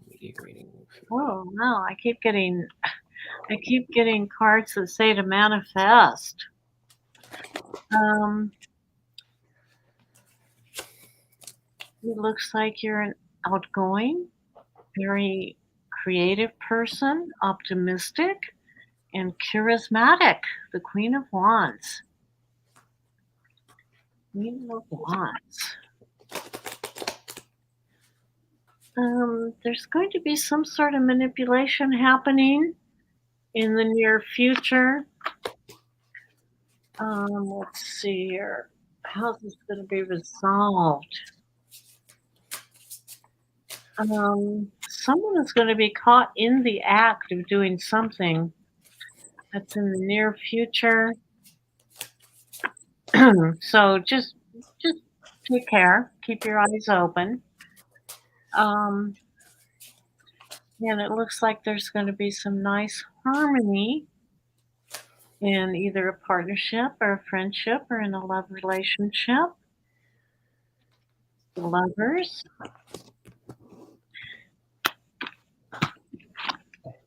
Media reading.
Oh no, I keep getting cards that say to manifest. Um, it looks like you're an outgoing, very creative person, optimistic, and charismatic. The Queen of Wands. Queen of Wands. There's going to be some sort of manipulation happening in the near future. Let's see here. How's this going to be resolved? Someone is going to be caught in the act of doing something that's in the near future. So just take care. Keep your eyes open. Um, and it looks like there's going to be some nice harmony in either a partnership or a friendship or in a love relationship. The lovers.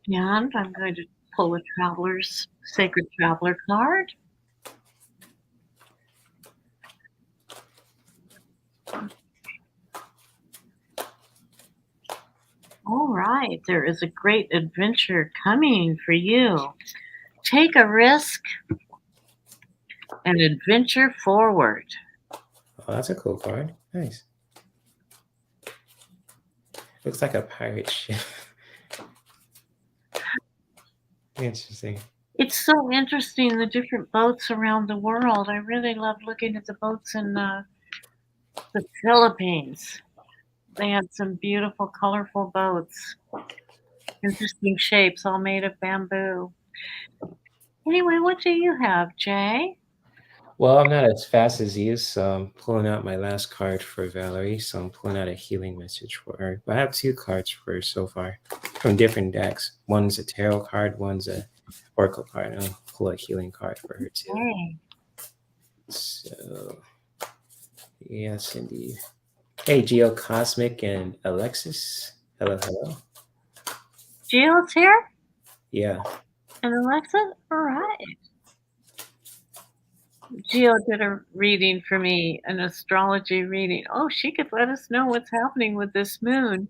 And I'm going to pull a traveler's sacred traveler card. All right, there is a great adventure coming for you. Take a risk and adventure forward.
Oh, that's a cool card. Nice. Looks like a pirate ship. Interesting.
It's so interesting, the different boats around the world. I really love looking at the boats in the Philippines. They had some beautiful, colorful boats, interesting shapes, all made of bamboo. Anyway, what do you have, Jay?
Well, I'm not as fast as you, so I'm pulling out my last card for Valerie. So I'm pulling out a healing message for her. But I have two cards for her so far from different decks. One's a tarot card, one's a oracle card. And I'll pull a healing card for her too.
Hey,
So, yes, indeed. Hey, Geo Cosmic and Alexis. Hello, hello.
Jill's here
Yeah.
and Alexa. All right. Jill did a reading for me, an astrology reading. Oh, she could let us know what's happening with this moon.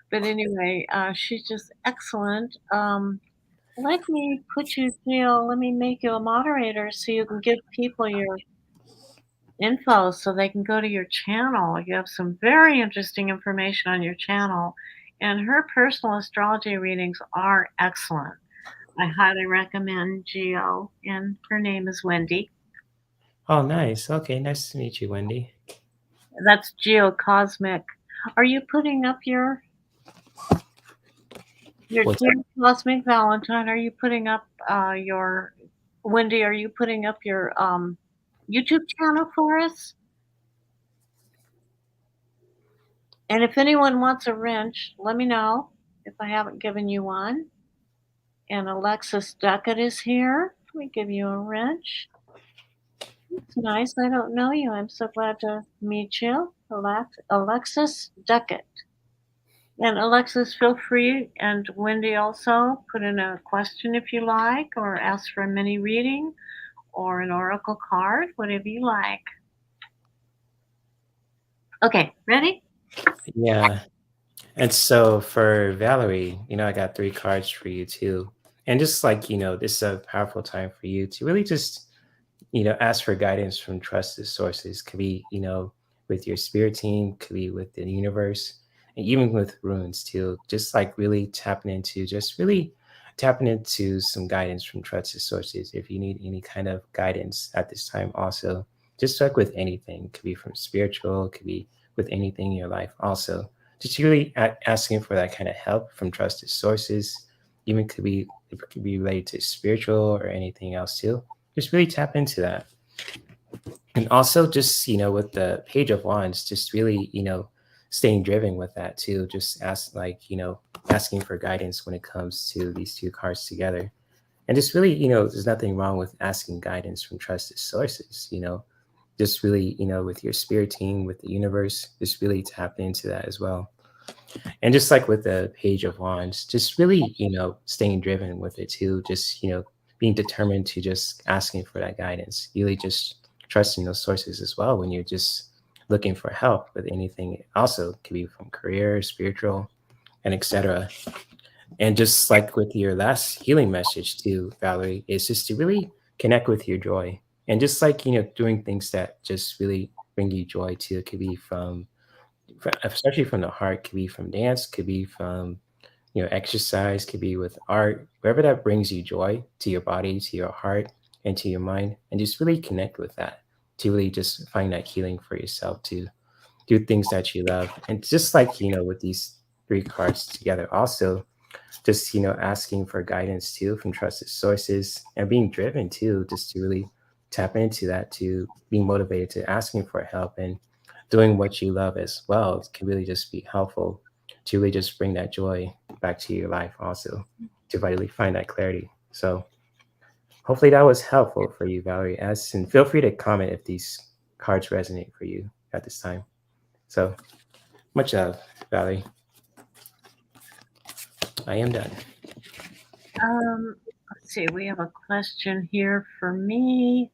But anyway, she's just excellent. Let me put you, Jill, let me make you a moderator so you can give people your info so they can go to your channel. You have some very interesting information on your channel, and her personal astrology readings are excellent. I highly recommend Geo, and her name is Wendy.
Oh, nice. Okay, nice to meet you, Wendy.
That's Geo Cosmic. Are you putting up your
What's
Geo Cosmic Valentine? Are you putting up your Wendy? Are you putting up your YouTube channel for us? And if anyone wants a wrench, let me know if I haven't given you one. And Alexis Duckett is here. Let me give you a wrench. It's nice. I don't know you. I'm so glad to meet you, Alexis Duckett. And Alexis, feel free, and Wendy also, put in a question if you like, or ask for a mini reading or an oracle card, whatever you like. Okay, ready?
Yeah. And so for Valerie, I got three cards for you too. And just like, this is a powerful time for you to really just, ask for guidance from trusted sources. Could be, with your spirit team, could be with the universe, and even with runes too. Just like really tapping into some guidance from trusted sources. If you need any kind of guidance at this time, also, just like with anything, could be from spiritual, could be with anything in your life, also. Just really asking for that kind of help from trusted sources, even it could be related to spiritual or anything else too. Just really tap into that. And also just, with the Page of Wands, just really, staying driven with that too. Just asking for guidance when it comes to these two cards together. And just really, there's nothing wrong with asking guidance from trusted sources, just really, with your spirit team, with the universe, just really tap into that as well. And just like with the Page of Wands, just really, staying driven with it too. Just, being determined to just asking for that guidance, really just trusting those sources as well when you're just looking for help with anything. It also could be from career, spiritual, and etc. And just like with your last healing message too, Valerie, is just to really connect with your joy. And just like, doing things that just really bring you joy too. It could be especially from the heart, could be from dance, could be from, exercise, could be with art, wherever that brings you joy to your body, to your heart, and to your mind. And just really connect with that to really just find that healing for yourself, to do things that you love. And just like, with these three cards together, also just, asking for guidance too from trusted sources and being driven too, just to really tap into that, to being motivated to asking for help and doing what you love as well can really just be helpful to really just bring that joy back to your life also, to really find that clarity. So hopefully that was helpful for you, Valerie. And feel free to comment if these cards resonate for you at this time. So much love, Valerie. I am done.
Let's see. We have a question here for me.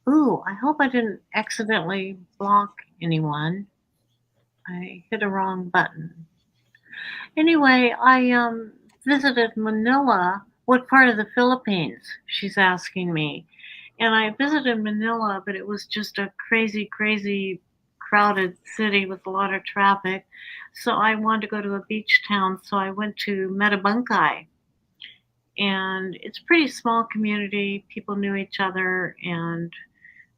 Ooh, I hope I didn't accidentally block anyone. I hit a wrong button. Anyway, I visited Manila. What part of the Philippines? She's asking me. And I visited Manila, but it was just a crazy, crazy crowded city with a lot of traffic. So I wanted to go to a beach town, so I went to Metabunkay. And it's a pretty small community. People knew each other, and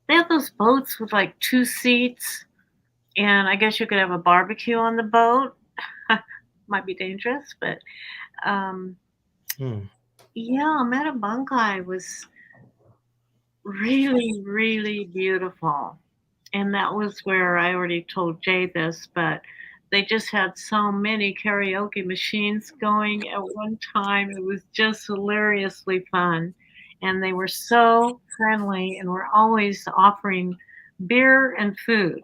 they have those boats with like two seats, and I guess you could have a barbecue on the boat. Might be dangerous, but um,
Hmm.
yeah, Metabunkay was really, really beautiful. And that was where I already told Jay this, but they just had so many karaoke machines going at one time. It was just hilariously fun. And they were so friendly and were always offering beer and food.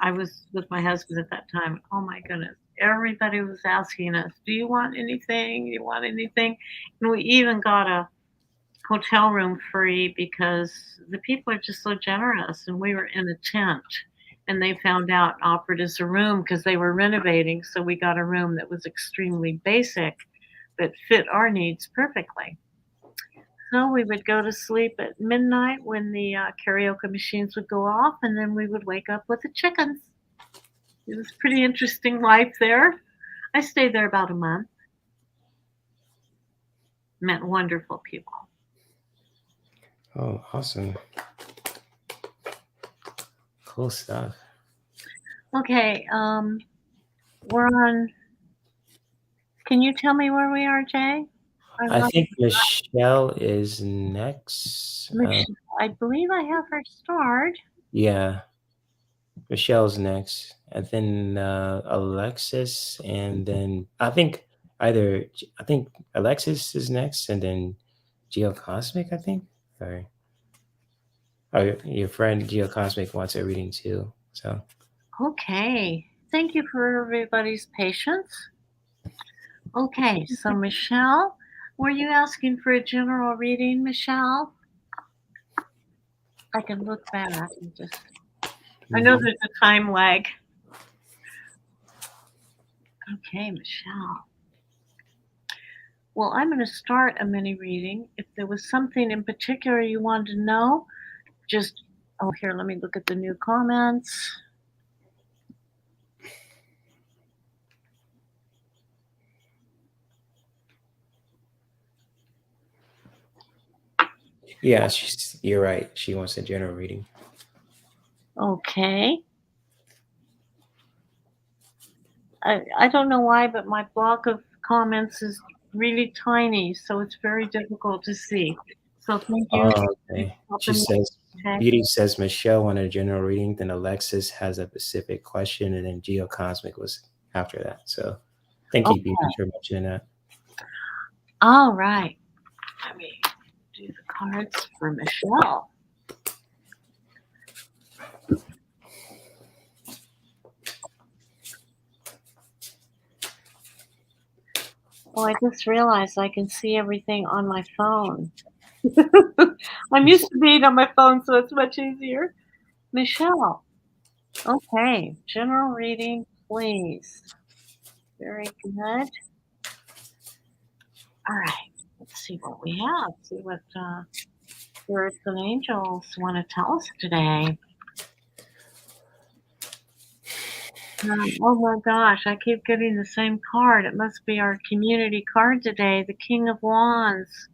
I was with my husband at that time. Oh my goodness. Everybody was asking us, "Do you want anything? Do you want anything?" And we even got a hotel room free because the people are just so generous. And we were in a tent, and they found out and offered us a room because they were renovating. So we got a room that was extremely basic but fit our needs perfectly. So we would go to sleep at midnight when the karaoke machines would go off, and then we would wake up with the chickens. It was pretty interesting life there. I stayed there about a month. Met wonderful people.
Oh, awesome. Cool stuff.
Okay, we're on. Can you tell me where we are, Jay? I
I
lost
think Michelle is next.
Michelle. I believe I have her starred.
Yeah, Michelle's next, and then Alexis, and then I think Alexis is next, and then Geocosmic. I think. Sorry, oh, your friend Geocosmic wants a reading too. So
Okay. Thank you for everybody's patience. Okay, so Michelle, were you asking for a general reading, Michelle? I can look back and just. I know
mhm.
there's a time lag. Okay, Michelle. Well, I'm going to start a mini reading. If there was something in particular you wanted to know, just, oh, here, let me look at the new comments.
Yeah, you're right. She wants a general reading.
Okay. I don't know why, but my block of comments is really tiny, so it's very difficult to see. So thank you
Oh,
for
okay. She
helping me.
says,
Okay.
Beauty says Michelle wanted a general reading, then Alexis has a specific question, and then Geocosmic was after that. So thank you, Beauty,
Okay.
for mentioning that.
All right. Let me do the cards for Michelle. Oh, I just realized I can see everything on my phone. I'm used to being on my phone, so it's much easier. Michelle. Okay. General reading, please. Very good. All right. Let's see what we have. See what spirits and angels want to tell us today. Oh my gosh, I keep getting the same card. It must be our community card today, the King of Wands.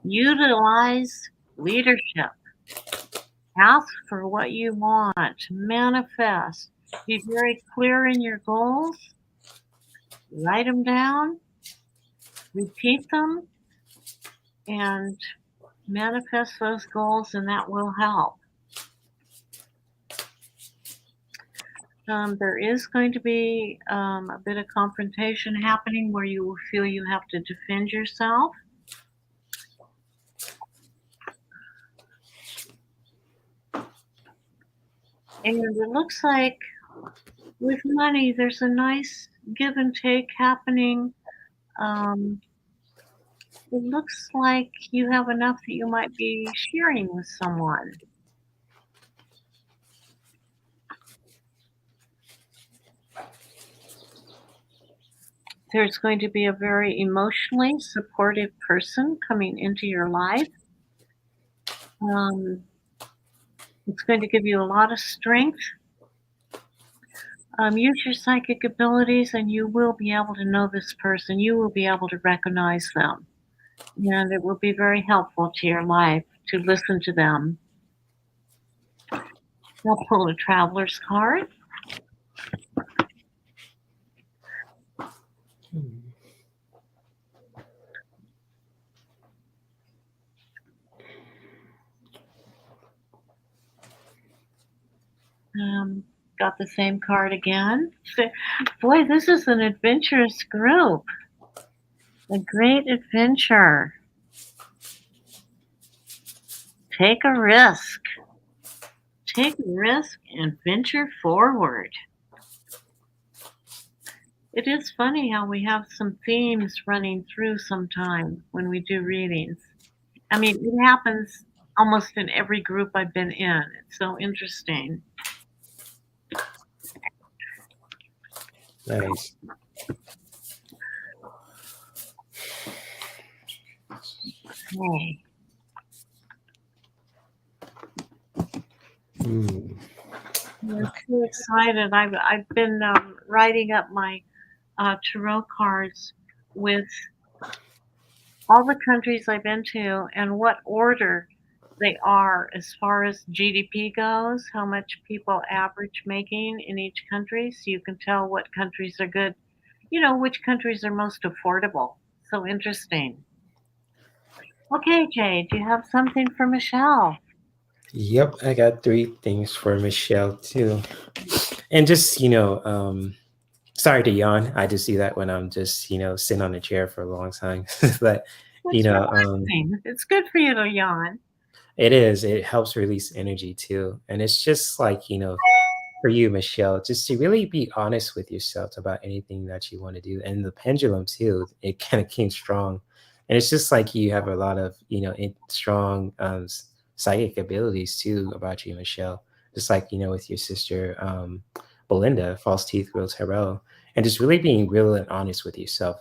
Utilize leadership. Ask for what you want. Manifest. Be very clear in your goals. Write them down. Repeat them. And manifest those goals, and that will help. There is going to be a bit of confrontation happening where you will feel you have to defend yourself. And it looks like with money, there's a nice give and take happening. It looks like you have enough that you might be sharing with someone. There's going to be a very emotionally supportive person coming into your life. It's going to give you a lot of strength. Use your psychic abilities and you will be able to know this person. You will be able to recognize them. And it will be very helpful to your life to listen to them. I'll pull a traveler's card. Got the same card again. Boy, this is an adventurous group. A great adventure. Take a risk. Take a risk and venture forward. It is funny how we have some themes running through sometime when we do readings. I mean, it happens almost in every group I've been in. It's so interesting.
Nice.
Okay.
Mm.
I'm too excited. I've been writing up my tarot cards with all the countries I've been to and what order they are as far as GDP goes, how much people average making in each country, so you can tell what countries are good, which countries are most affordable. So interesting. Okay, Jay, do you have something for Michelle?
Yep, I got 3 things for Michelle too. And just, sorry to yawn. I just see that when I'm just, sitting on a chair for a long time. But, you
It's
know,
relaxing. It's good for you to yawn.
it helps release energy too. And it's just like, for you, Michelle, just to really be honest with yourself about anything that you want to do. And the pendulum too, it kind of came strong. And it's just like you have a lot of, strong psychic abilities too about you, Michelle. Just like, with your sister, Belinda, False Teeth, Real Tarot. And just really being real and honest with yourself.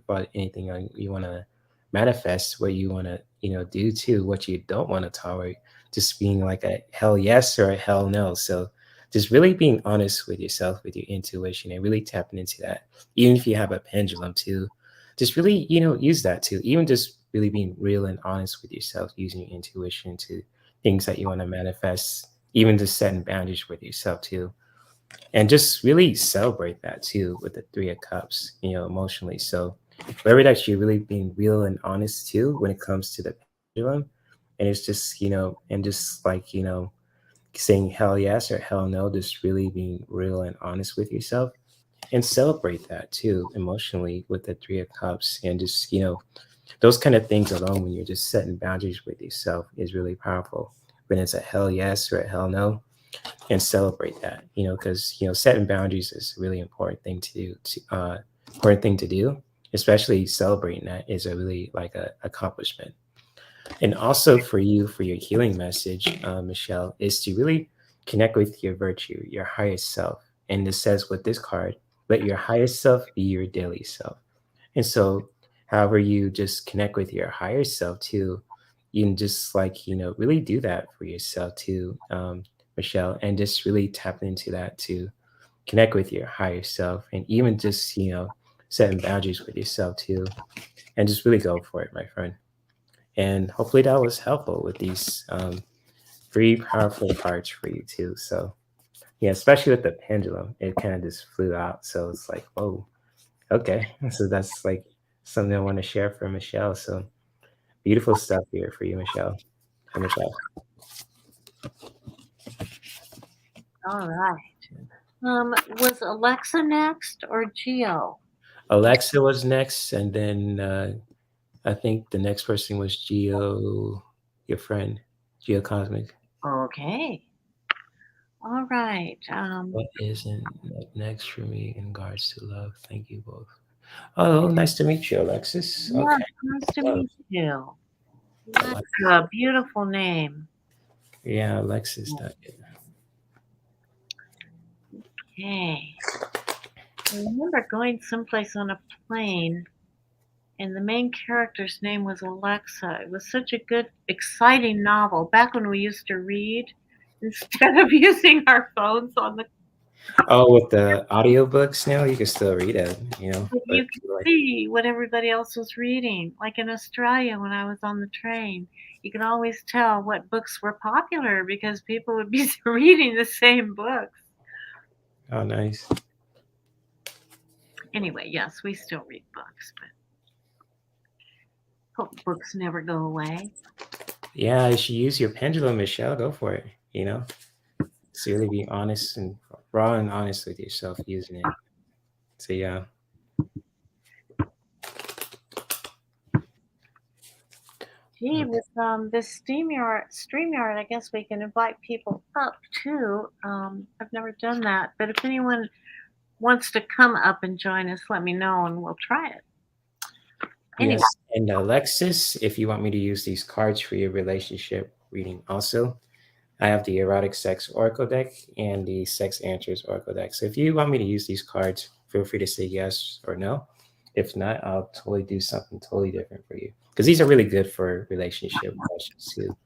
about anything you want to manifest, what you want to, do too, what you don't want to tolerate, just being like a hell yes or a hell no. So just really being honest with yourself, with your intuition, and really tapping into that. Even if you have a pendulum too, just really, use that too. Even just really being real and honest with yourself, using your intuition to things that you want to manifest, even just setting boundaries with yourself too. And just really celebrate that too with the Three of Cups, emotionally. So wherever that you're really being real and honest too when it comes to the pendulum. And it's just, and just like, saying hell yes or hell no, just really being real and honest with yourself and celebrate that too emotionally with the Three of Cups. And just, those kind of things alone, when you're just setting boundaries with yourself, is really powerful. When it's a hell yes or a hell no, and celebrate that, because setting boundaries is a really important thing to do. Important thing to do, especially celebrating that is a really like a accomplishment. And also for you, for your healing message, Michelle, is to really connect with your virtue, your highest self. And it says with this card, let your highest self be your daily self. And so, however you just connect with your higher self too, you can just like, really do that for yourself too, Michelle, and just really tap into that to connect with your higher self and even just, setting boundaries with yourself too, and just really go for it, my friend. And hopefully that was helpful with these three powerful cards for you too. So, yeah, especially with the pendulum, it kind of just flew out. So it's like, whoa, okay. So that's like something I want to share for Michelle. So beautiful stuff here for you, Michelle. For Michelle.
All right. Was Alexa next or Geo?
Alexa was next, and then I think the next person was Geo, your friend, Geo Cosmic.
Okay. All right.
What isn't up next for me in regards to love? Thank you both. Oh, nice to meet you, Alexis.
Yeah,
Okay.
nice to
Love.
meet you. That's
Alexis.
a beautiful name.
Yeah, Alexis.
Okay. I remember going someplace on a plane, and the main character's name was Alexa. It was such a good, exciting novel back when we used to read instead of using our phones on the.
Oh, with the audiobooks now, you can still read it,
But
but
you could
like,
see what everybody else was reading. Like in Australia, when I was on the train, you could always tell what books were popular because people would be reading the same books.
oh, nice.
Anyway, yes, we still read books, but hope books never go away.
Yeah, you should use your pendulum, Michelle. Go for it. So really be honest and raw and honest with yourself using it. So yeah.
Gee, with this StreamYard, I guess we can invite people up too. I've never done that, but if anyone wants to come up and join us, let me know and we'll try it. Anyway,
Yes. And Alexis, if you want me to use these cards for your relationship reading also, I have the Erotic Sex Oracle deck and the Sex Answers Oracle deck. So if you want me to use these cards, feel free to say yes or no. If not, I'll totally do something totally different for you. Because these are really good for relationship questions too,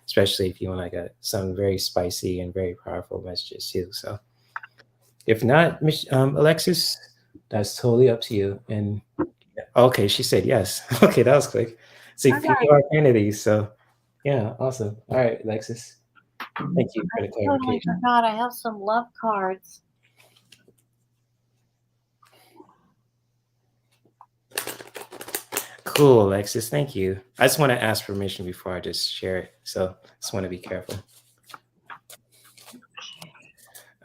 especially if you want like some very spicy and very powerful messages too. So if not, Alexis, that's totally up to you. And okay, she said yes. Okay, that was quick. See,
all
people
right,
are fan of these, so yeah, awesome. All right, Alexis, thank you for the
totally
clarification.
forgot I have some love cards.
Cool, Alexis. Thank you. I just want to ask permission before I just share it, so just want to be careful.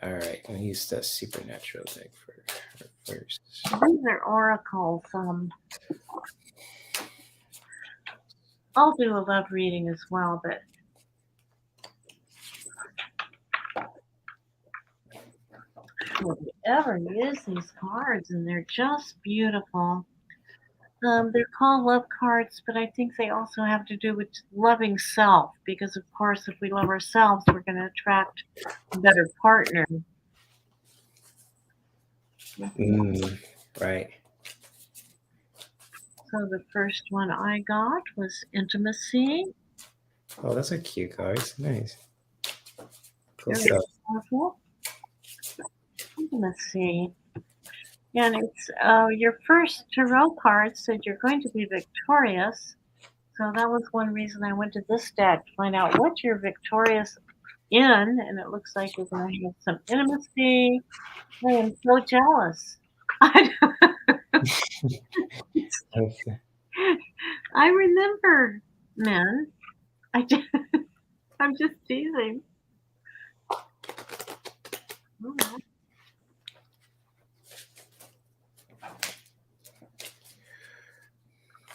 All right, I'm gonna use the supernatural deck for her first.
These are oracles. I'll do a love reading as well, but would you ever use these cards? And they're just beautiful. They're called love cards, but I think they also have to do with loving self because, of course, if we love ourselves, we're going to attract a better partner.
Mm, right.
So the first one I got was intimacy.
Oh, that's a cute card. It's nice. Cool
Very
stuff.
powerful. Intimacy. And it's your first tarot card said you're going to be victorious. So that was one reason I went to this deck to find out what you're victorious in. And it looks like you're going to have some intimacy. I am so jealous.
Okay.
I remember men. I just, I'm just teasing. All right.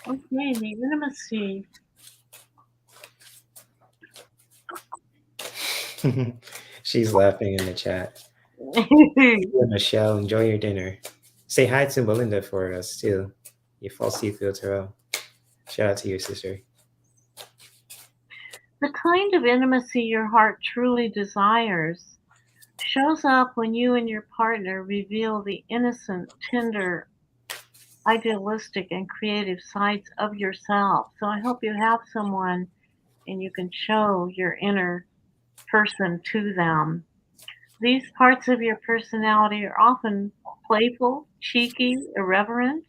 Okay, the intimacy.
She's laughing in the chat. Michelle, enjoy your dinner. Say hi to Belinda for us too. You fall seafood tarot. Shout out to your sister.
The kind of intimacy your heart truly desires shows up when you and your partner reveal the innocent, tender, idealistic, and creative sides of yourself. So I hope you have someone and you can show your inner person to them. These parts of your personality are often playful, cheeky, irreverent,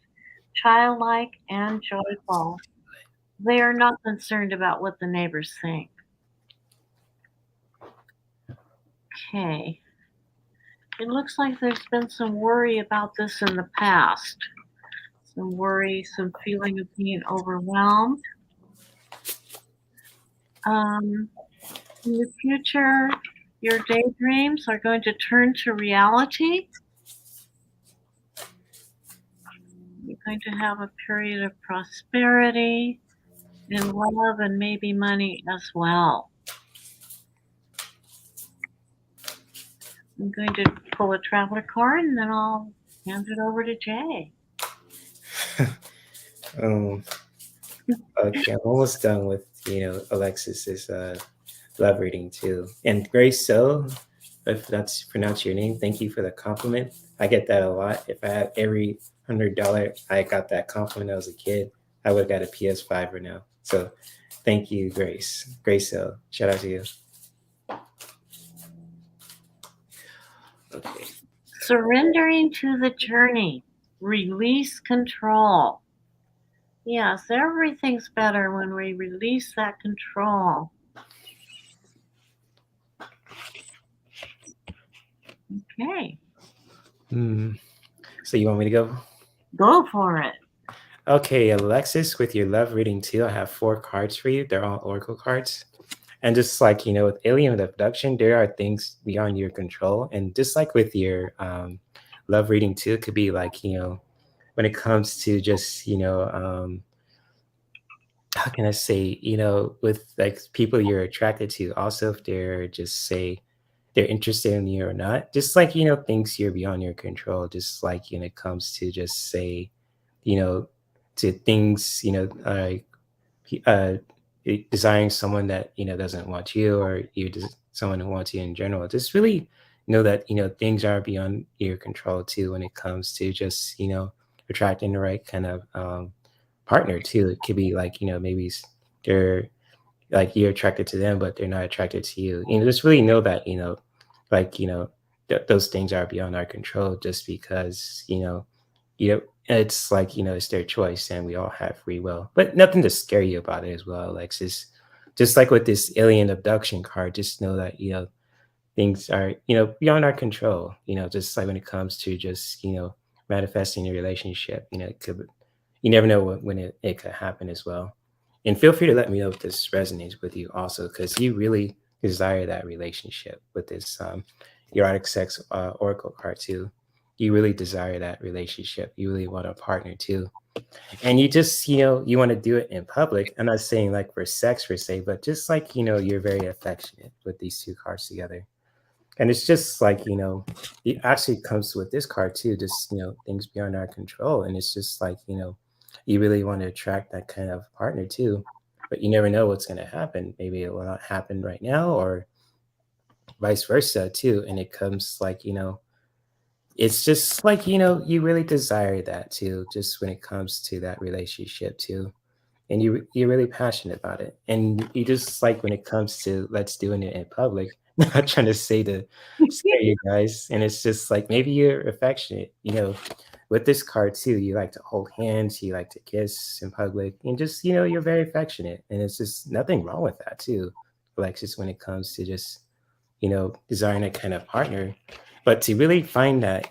childlike, and joyful. They are not concerned about what the neighbors think. Okay. It looks like there's been some worry about this in the past. Some worry, some feeling of being overwhelmed. Um, in the future, your daydreams are going to turn to reality. You're going to have a period of prosperity and love and maybe money as well. I'm going to pull a traveler card and then I'll hand it over to Jay.
um, okay, I'm almost done with Alexis's love reading too. And Grace So, if that's pronounced your name, thank you for the compliment. I get that a lot. If I had every $100 I got that compliment when I was a kid, I would have got a PS5 right now. So thank you, Grace. Grace So, shout out to you. Okay.
Surrendering to the journey. Release control. Yes, everything's better when we release that control. Okay,
So you want me to go?
go for it.
Okay, Alexis, with your love reading too, I have 4 cards for you. They're all oracle cards. And just like, with alien abduction, there are things beyond your control. And just like with your love reading too, it could be like, when it comes to just, how can I say, with like people you're attracted to, also if they're just say they're interested in you or not, just like, things you're beyond your control, just like when it comes to just say, you know, to things, like uh, desiring someone that doesn't want you, or you just someone who wants you in general. Just really know that things are beyond your control too when it comes to just attracting the right kind of partner too. It could be like maybe they're like you're attracted to them, but they're not attracted to you. Just really know that like those things are beyond our control, just because it's like it's their choice, and we all have free will. But nothing to scare you about it as well, Alexis. Just like with this alien abduction card, just know that things are beyond our control. Just like when it comes to just manifesting a relationship, it could you never know when it could happen as well. And feel free to let me know if this resonates with you also, because you really desire that relationship with this erotic sex oracle card too. You really desire that relationship. You really want a partner too. And you just, you want to do it in public. I'm not saying like for sex per se, but just like, you're very affectionate with these 2 cards together. And it's just like, it actually comes with this card too, just, things beyond our control. And it's just like, you really want to attract that kind of partner too, but you never know what's going to happen. Maybe it will not happen right now, or vice versa too. And it comes like, it's just like, you really desire that too, just when it comes to that relationship too. And you're really passionate about it. And you just like when it comes to let's doing it in public, not trying to say to scare you guys. And it's just like maybe you're affectionate, with this card too, you like to hold hands, you like to kiss in public, and just, you're very affectionate. And it's just nothing wrong with that too. Alexis, when it comes to just, desiring a kind of partner. But to really find that,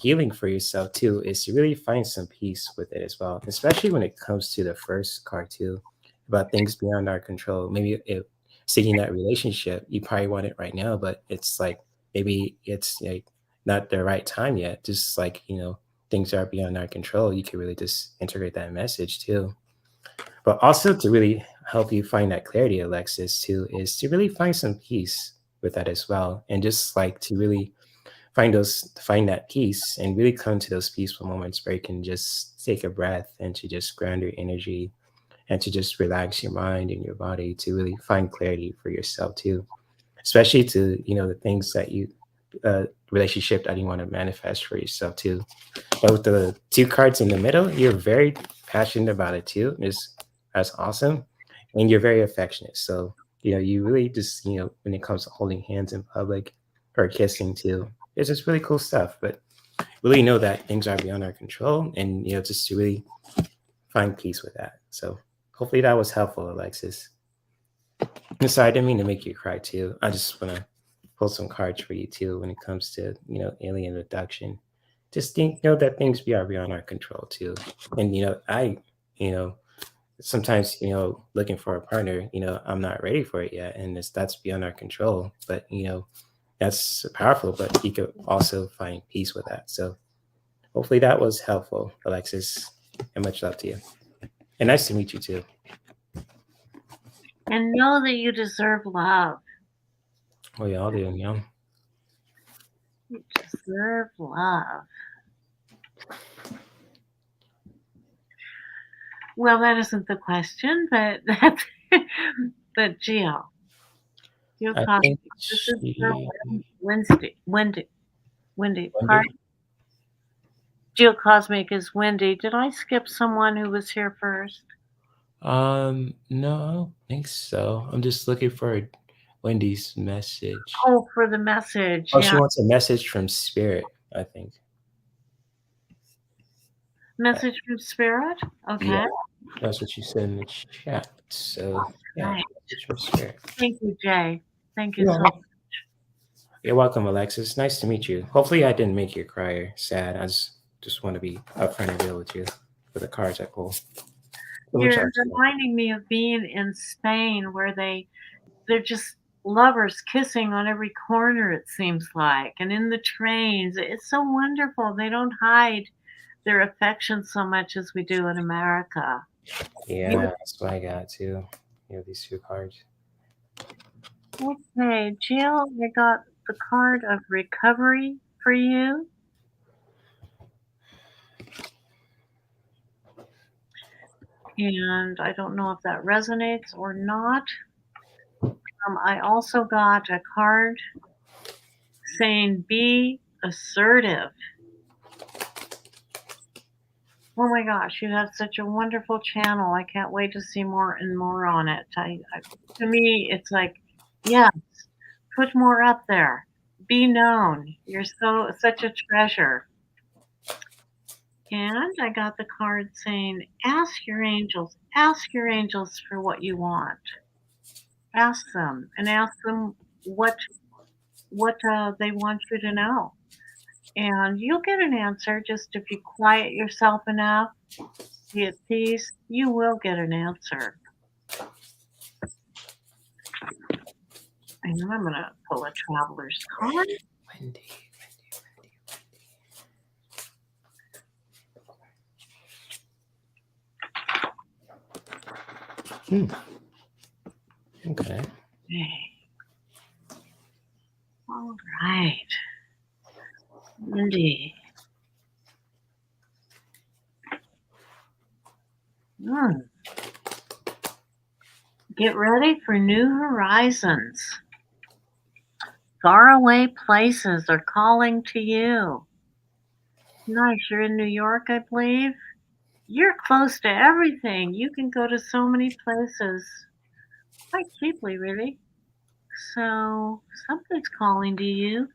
healing for yourself too is to really find some peace with it as well, especially when it comes to the first card too, about things beyond our control. Maybe if seeking that relationship, you probably want it right now, but it's like maybe it's like not the right time yet. Just like, things are beyond our control. You can really just integrate that message too. But also to really help you find that clarity, Alexis, too, is to really find some peace with that as well. And just like to really find that peace and really come to those peaceful moments where you can just take a breath and to just ground your energy and to just relax your mind and your body to really find clarity for yourself too, especially to the things that you relationship that you want to manifest for yourself too. But with the two cards in the middle, you're very passionate about it too. That's awesome, and you're very affectionate. So you really just when it comes to holding hands in public or kissing too, it's just really cool stuff. But really know that things are beyond our control, and just to really find peace with that. So hopefully that was helpful, Alexis. And sorry, I didn't mean to make you cry too. I just want to pull some cards for you too when it comes to alien abduction. Just know that things are beyond our control too. And you know sometimes looking for a partner, I'm not ready for it yet, and that's beyond our control. But that's powerful. But you could also find peace with that. So hopefully that was helpful, Alexis. And much love to you. And nice to meet you too.
And know that you deserve love.
Oh, yeah, all do,
You deserve love. Well, that isn't the question, but that's but Geo. Geo
I
Cosmic.
think
This is for
she
Wendy.
Wendy.
Pardon? Geo Cosmic is Wendy. Did I skip someone who was here first?
No, I don't think so. I'm just looking for Wendy's message.
Oh, for the message.
Oh, she
Yeah.
wants a message from Spirit, I think.
Message from Spirit?
Yeah,
Okay.
that's what she said in the chat. So yeah,
Right.
message from Spirit.
Thank you, Jay. Thank you
You're
so
welcome. You're welcome, Alexis. Nice to meet you. Hopefully, I didn't make you cry or sad. I just want to be upfront and real with you for the cards I pull. So much
You're
love.
reminding me of being in Spain where they're just lovers kissing on every corner, it seems like, and in the trains. It's so wonderful. They don't hide their affection so much as we do in America.
Yeah, that's what I got too. These two cards.
Okay, Jill, I got the card of recovery for you. And I don't know if that resonates or not. I also got a card saying be assertive. Oh my gosh, you have such a wonderful channel. I can't wait to see more and more on it. To me, it's like, yes, put more up there. Be known. You're such a treasure. And I got the card saying, ask your angels for what you want. Ask them and ask them what they want you to know. And you'll get an answer just if you quiet yourself enough, be at peace, you will get an answer. And I'm going to pull a traveler's card.
Wendy. Hmm. Okay.
Okay. All right. Wendy. Get ready for new horizons. faraway places are calling to you. Nice. You're in New York, I believe. You're close to everything. You can go to so many places quite cheaply, really. So something's calling to you.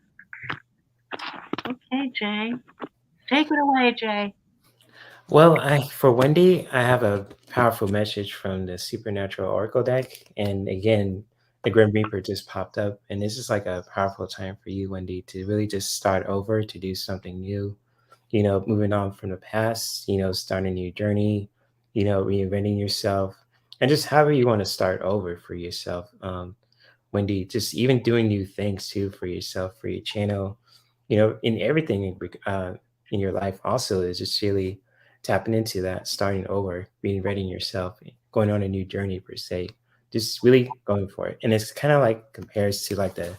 Okay, Jay. Take it away, Jay.
Well, I for Wendy, I have a powerful message from the Supernatural Oracle deck, and again, the Grim Reaper just popped up, and this is like a powerful time for you, Wendy, to really just start over, to do something new. Moving on from the past. Starting a new journey. Reinventing yourself, and just however you want to start over for yourself. Wendy, just even doing new things too for yourself, for your channel, in everything in your life also is just really tapping into that, starting over, being ready in yourself, going on a new journey per se, just really going for it. And it's kind of like compares to like the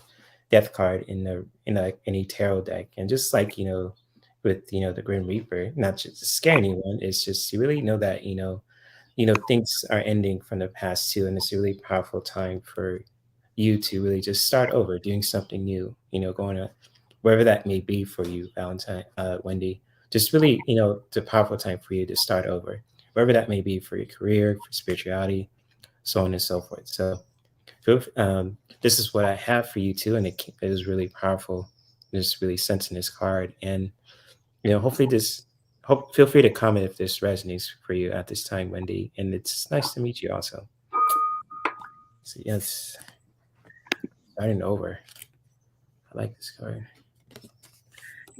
death card in like any tarot deck, and just like with the Grim Reaper, not just to scare anyone, it's just you really know that things are ending from the past too, and it's a really powerful time for you to really just start over, doing something new, going to wherever that may be for you, Valentine, Wendy. Just really, it's a powerful time for you to start over, wherever that may be for your career, for spirituality, so on and so forth. So, this is what I have for you too, and it is really powerful. Just really sensing this card, and hopefully feel free to comment if this resonates for you at this time, Wendy. And it's nice to meet you also. So yes, starting over. I like this card.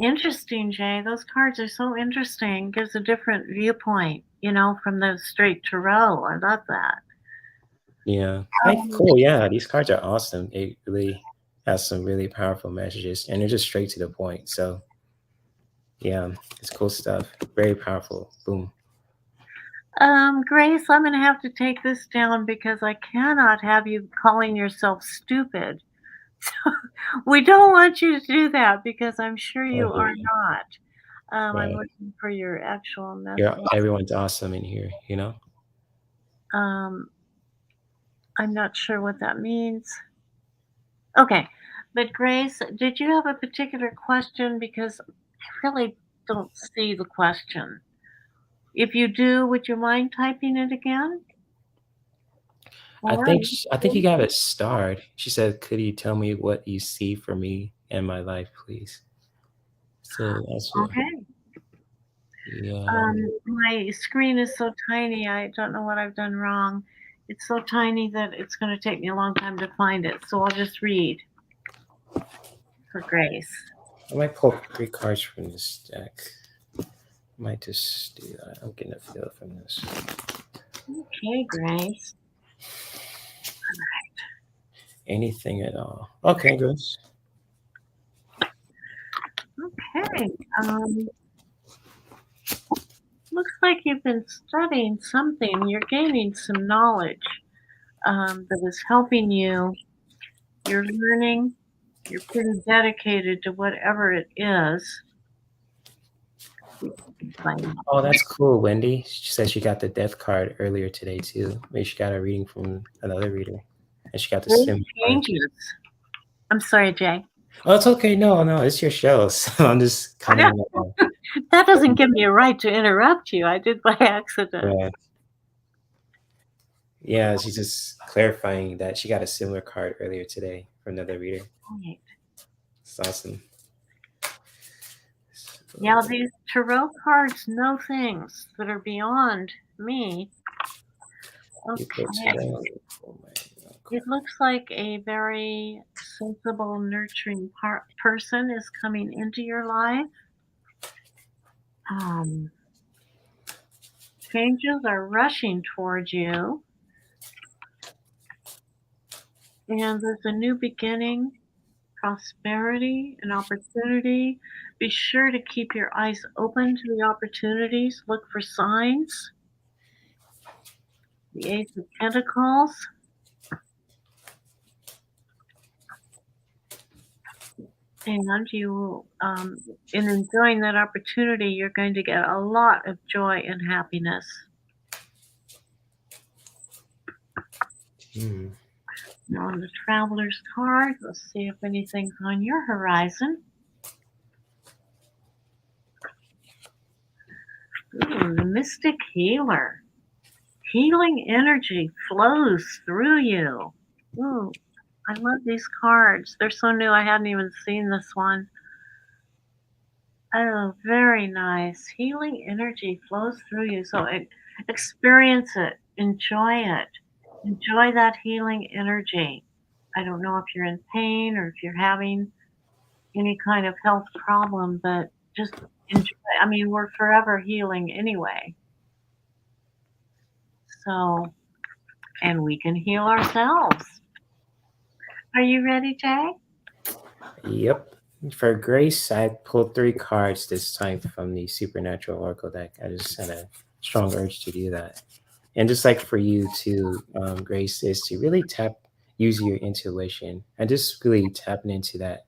Interesting, Jay. Those cards are so interesting. Gives a different viewpoint, from the straight tarot. I love that.
Yeah. Hey, cool. Yeah, these cards are awesome. It really has some really powerful messages, and they're just straight to the point. So yeah, it's cool stuff. Very powerful. Boom.
Grace, I'm going to have to take this down because I cannot have you calling yourself stupid. We don't want you to do that because I'm sure
I
you
hear
are
you.
not. I'm
Right.
looking for your actual
Yeah,
message.
everyone's awesome in here.
Um, I'm not sure what that means. Okay. But Grace, did you have a particular question? Because I really don't see the question. If you do, would you mind typing it again? Or
I think you got it starred. She said, "Could you tell me what you see for me in my life, please?" So that's what.
okay.
Yeah.
My screen is so tiny. I don't know what I've done wrong. It's so tiny that it's going to take me a long time to find it. So I'll just read for Grace.
I might pull 3 cards from this deck. I might just do that. I'm getting a feel from this.
Okay, Grace.
Anything at all. Okay, good.
Okay. Looks like you've been studying something. You're gaining some knowledge that is helping you. You're learning. You're pretty dedicated to whatever it is.
Oh, that's cool, Wendy. She said she got the death card earlier today too. Maybe she got a reading from another reader, and she got the
Great
sim card.
changes. I'm sorry, Jay.
Oh, it's okay. No, no, it's your show. So I'm just commenting on
That doesn't give me a right to interrupt you. I did by accident.
yeah. Yeah, she's just clarifying that she got a similar card earlier today from another reader.
Right.
It's awesome.
Yeah,
So,
these tarot cards know things that are beyond me.
you put
Okay.
today. Oh my
It looks like a very sensible, nurturing person is coming into your life. Um, Changes are rushing towards you, and there's a new beginning, prosperity, and opportunity. Be sure to keep your eyes open to the opportunities. Look for signs. The Ace of Pentacles. And you, in enjoying that opportunity, you're going to get a lot of joy and happiness.
Hmm.
Now on the Traveler's card, let's see if anything's on your horizon. Ooh, the Mystic Healer. Healing energy flows through you. Ooh, I love these cards. They're so new. I hadn't even seen this one. Oh, very nice. Healing energy flows through you. So experience it, enjoy it, enjoy that healing energy. I don't know if you're in pain or if you're having any kind of health problem, but just enjoy. I mean, we're forever healing anyway. So, and we can heal ourselves. Are you ready, Jay?
Yep. For Grace, I pulled 3 cards this time from the Supernatural Oracle deck. I just had a strong urge to do that. And just like for you to, Grace, is to really use your intuition and just really tapping into the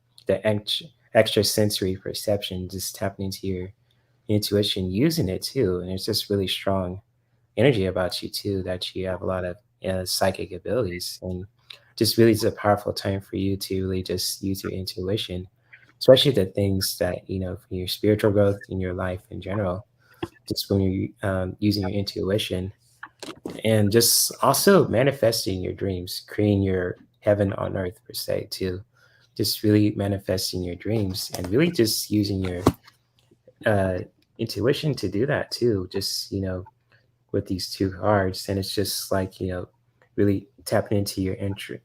extra sensory perception, just tapping into your intuition, using it too. And it's just really strong energy about you too, that you have a lot of psychic abilities, and just really it's a powerful time for you to really just use your intuition, especially the things that for your spiritual growth in your life in general. Just when you're using your intuition, and just also manifesting your dreams, creating your heaven on earth per se too. Just really manifesting your dreams and really just using your uh, intuition to do that too. Just with these 2 cards, and it's just like really tapping into your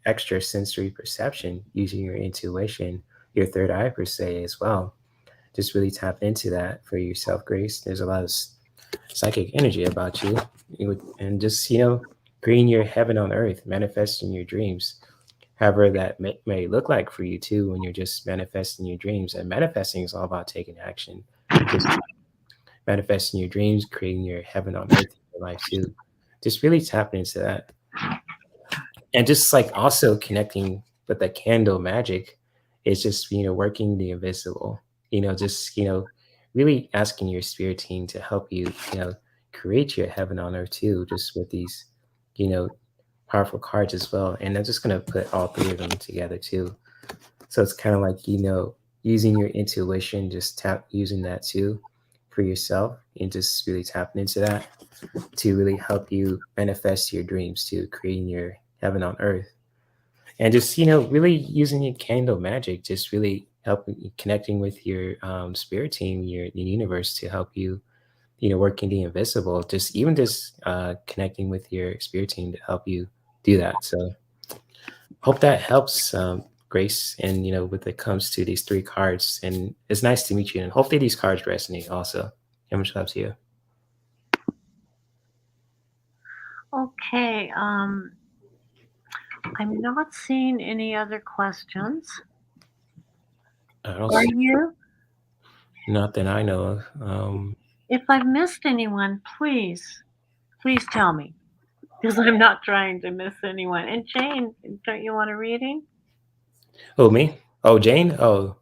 extra sensory perception, using your intuition, your third eye per se as well. Just really tap into that for yourself, Grace. There's a lot of psychic energy about you. And just creating your heaven on earth, manifesting your dreams, however that may look like for you too, when you're just manifesting your dreams. And manifesting is all about taking action, just manifesting your dreams, creating your heaven on earth in your life too. Just really tapping into that. And just like also connecting with the candle magic is just, working the invisible, just, really asking your spirit team to help you, create your heaven on earth too, just with these, you know, powerful cards as well. And I'm just going to put all 3 of them together too. So it's kind of like, using your intuition, just using that too for yourself, and just really tapping into that to really help you manifest your dreams, to creating your heaven on earth. And just, really using your candle magic, just really helping connecting with your spirit team, your universe, to help you, working the invisible, just even just connecting with your spirit team to help you do that. So hope that helps, Grace. And when it comes to these 3 cards, and it's nice to meet you, and hopefully these cards resonate also. How much love to you?
Okay, I'm not seeing any other questions.
I don't
Are
see
you?
nothing I know of.
If I've missed anyone, please tell me, because I'm not trying to miss anyone. And Jane, don't you want a reading?
Oh, me? Oh, Jane? Oh,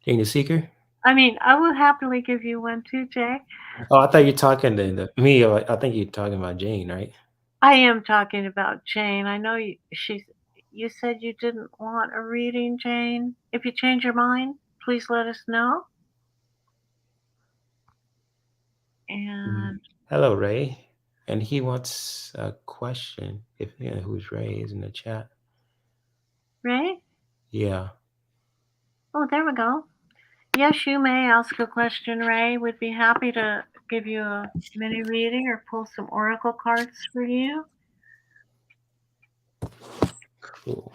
Jane the Seeker?
I mean, I will happily give you one too, Jay.
Oh, I thought you're talking to me. I think you're talking about Jane, right?
I am talking about Jane. I know you said you didn't want a reading, Jane. If you change your mind, please let us know.
Mm.
And
Hello, Ray. And he wants a question. If who's Ray is in the chat.
Ray?
Yeah.
Oh, there we go. Yes, you may ask a question, Ray. We'd be happy to give you a mini reading or pull some oracle cards for you.
Cool.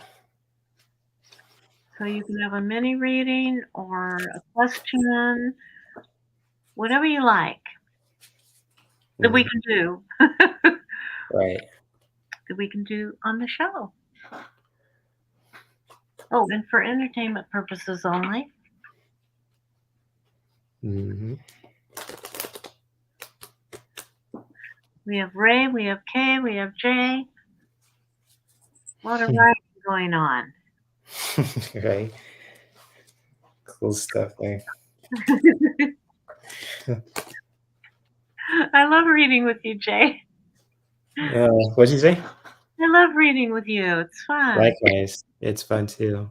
So you can have a mini reading or a question, whatever you like that we
Mm,
can do,
right.
that we can do on the show. Oh, and for entertainment purposes only.
Hmm.
We have Ray, we have Kay, we have Jay. A lot of writing going on.
Right. Cool stuff there.
I love reading with you, Jay.
What'd you say?
I love reading with you. It's fun.
Likewise, it's fun too.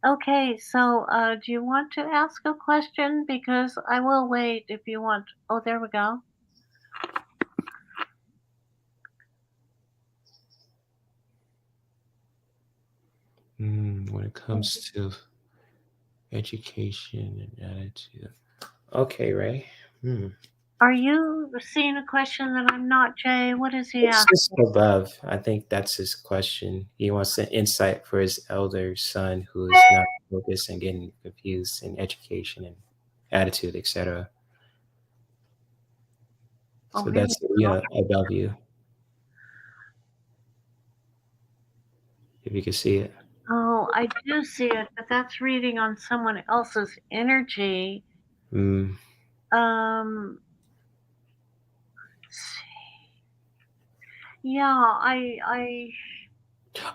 Okay, so do you want to ask a question? Because I will wait if you want. Oh, there we go.
When it comes to education and attitude. Okay, Ray. Hmm.
Are you seeing a question that I'm not, Jay? What is he
It's just
asking?
above. I think that's his question. He wants an insight for his elder son who is not focused and getting confused in education and attitude, etc.
Oh,
So
maybe.
that's above you, if you can see it.
Oh, I do see it, but that's reading on someone else's energy.
Mm.
Um, yeah,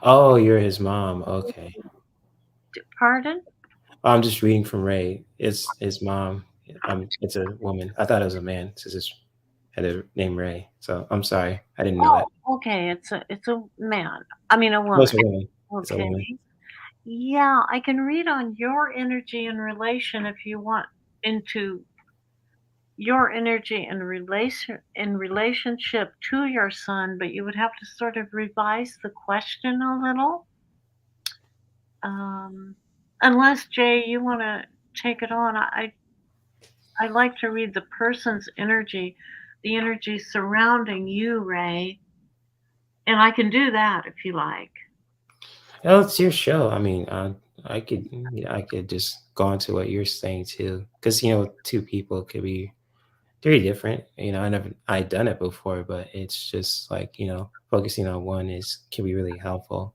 Oh, you're his mom. Okay.
pardon?
I'm just reading from Ray. It's his mom. It's a woman. I thought it was a man since it's had a name Ray. So I'm sorry. I didn't know that.
Oh, okay, it's a man. I mean, a
No,
woman.
it's a woman. It's a
Okay.
woman.
Yeah, I can read on your energy and relation if you want into your energy and relationship to your son, but you would have to sort of revise the question a little. Um, unless Jay, you want to take it on. I like to read the person's energy, the energy surrounding you, Ray, and I can do that if you like.
Oh, it's your show. I mean, I could just go into what you're saying too, because two people could be very different. I done it before, but it's just like focusing on one is can be really helpful.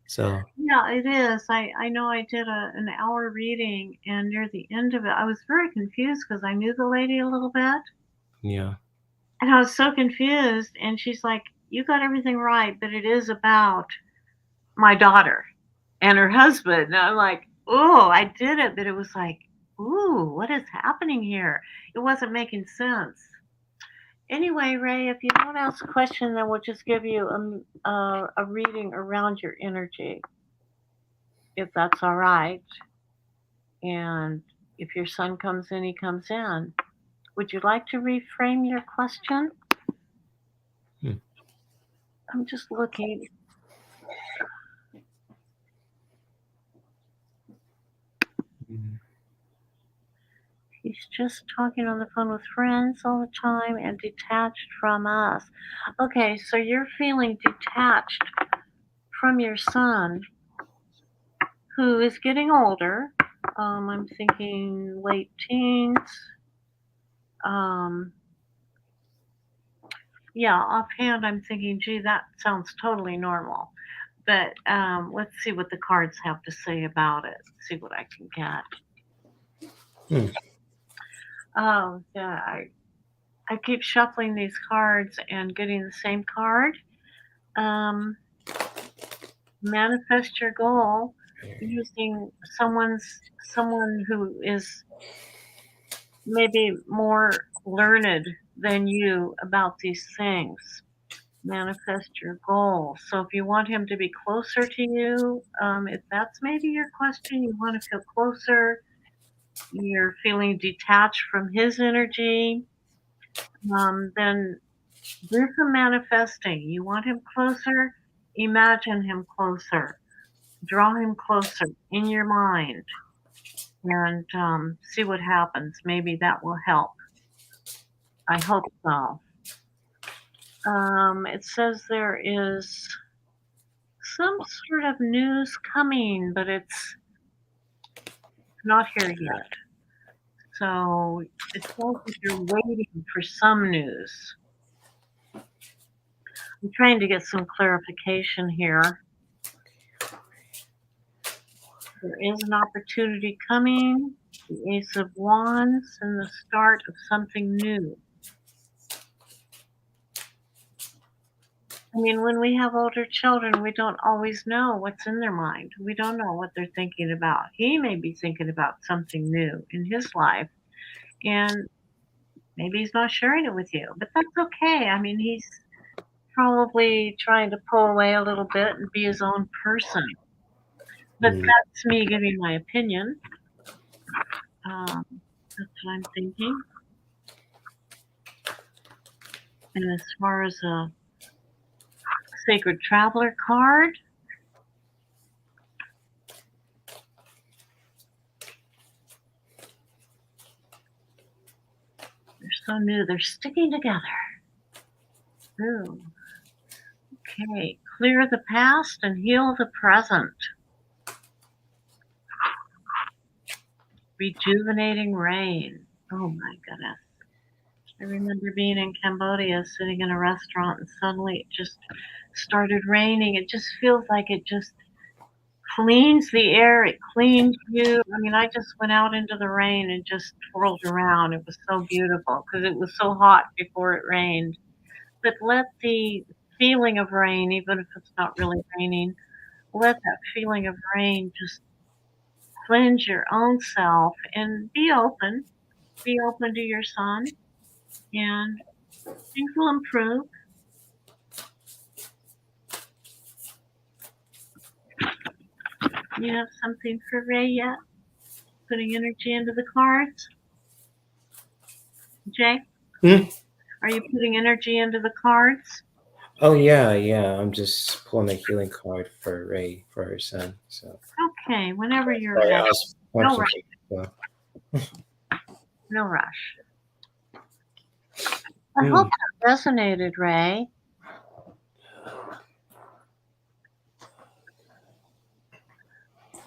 So
Yeah, it is. I know I did an hour reading, and near the end of it, I was very confused because I knew the lady a little bit,
yeah,
and I was so confused. And she's like, "You got everything right, but it is about my daughter and her husband." And I'm like, "Oh, I did it," but it was like, "Ooh, what is happening here?" It wasn't making sense. Anyway, Ray, if you don't ask a question, then we'll just give you a reading around your energy, if that's all right. And if your son comes in, he comes in. Would you like to reframe your question?
Hmm.
I'm just looking.
Mm.
He's just talking on the phone with friends all the time and detached from us. Okay, so you're feeling detached from your son, who is getting older. I'm thinking late teens. Um, yeah, offhand, I'm thinking, gee, that sounds totally normal. But let's see what the cards have to say about it. See what I can get.
Hmm.
Oh, yeah, I keep shuffling these cards and getting the same card. Um, manifest your goal using someone who is maybe more learned than you about these things. Manifest your goal. So if you want him to be closer to you, if that's maybe your question, you want to feel closer, you're feeling detached from his energy, then do some manifesting. You want him closer, imagine him closer, draw him closer in your mind, and see what happens. Maybe that will help. I hope so. It says there is some sort of news coming, but it's not here yet. So it feels like you're waiting for some news. I'm trying to get some clarification here. There is an opportunity coming, the Ace of Wands, and the start of something new. I mean, when we have older children, we don't always know what's in their mind. We don't know what they're thinking about. He may be thinking about something new in his life, and maybe he's not sharing it with you, but that's okay. I mean, probably trying to pull away a little bit and be his own person. But
Mm.
that's me giving my opinion. That's what I'm thinking. And as far as a sacred traveler card, they're so new. They're sticking together. Ooh. Okay. Clear the past and heal the present. Rejuvenating rain. Oh my goodness. I remember being in Cambodia, sitting in a restaurant, and suddenly it just started raining. It just feels like it just cleans the air. It cleans you. I mean, I just went out into the rain and just twirled around. It was so beautiful because it was so hot before it rained. But let the feeling of rain, even if it's not really raining, let that feeling of rain just cleanse your own self and be open. Be open to your son, and things will improve. You have something for Ray yet? Putting energy into the cards? Jay,
Hmm?
are you putting energy into the cards?
Oh yeah, yeah. I'm just pulling a healing card for Ray for her son. So
Okay, whenever you're
sorry, I
ready.
was
No
punching.
rush.
Well,
No rush. I hope
hmm.
that resonated, Ray.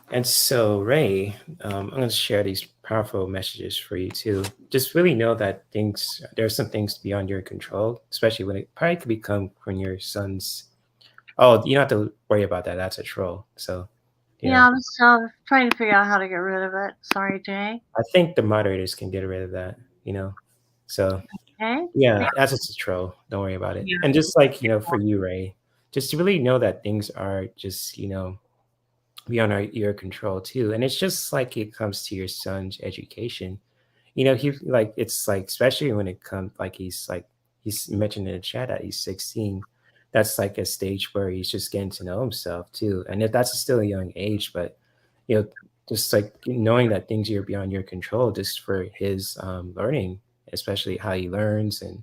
And so, Ray, I'm going to share these powerful messages for you too. Just really know that there are some things beyond your control, especially when it probably could become when your son's. Oh, you don't have to worry about that. That's a troll. So, you
Yeah,
know,
I was trying to figure out how to get rid of it. Sorry, Jay.
I think the moderators can get rid of that, So,
Okay?
yeah, that's just a troll. Don't worry about it.
Yeah.
And just like, for you, Ray, just to really know that things are just, beyond your control too. And it's just like it comes to your son's education. He like it's like especially when it comes like he's mentioned in the chat that he's 16. That's like a stage where he's just getting to know himself too. And if that's still a young age, but you know, just like knowing that things are beyond your control just for his learning, especially how he learns and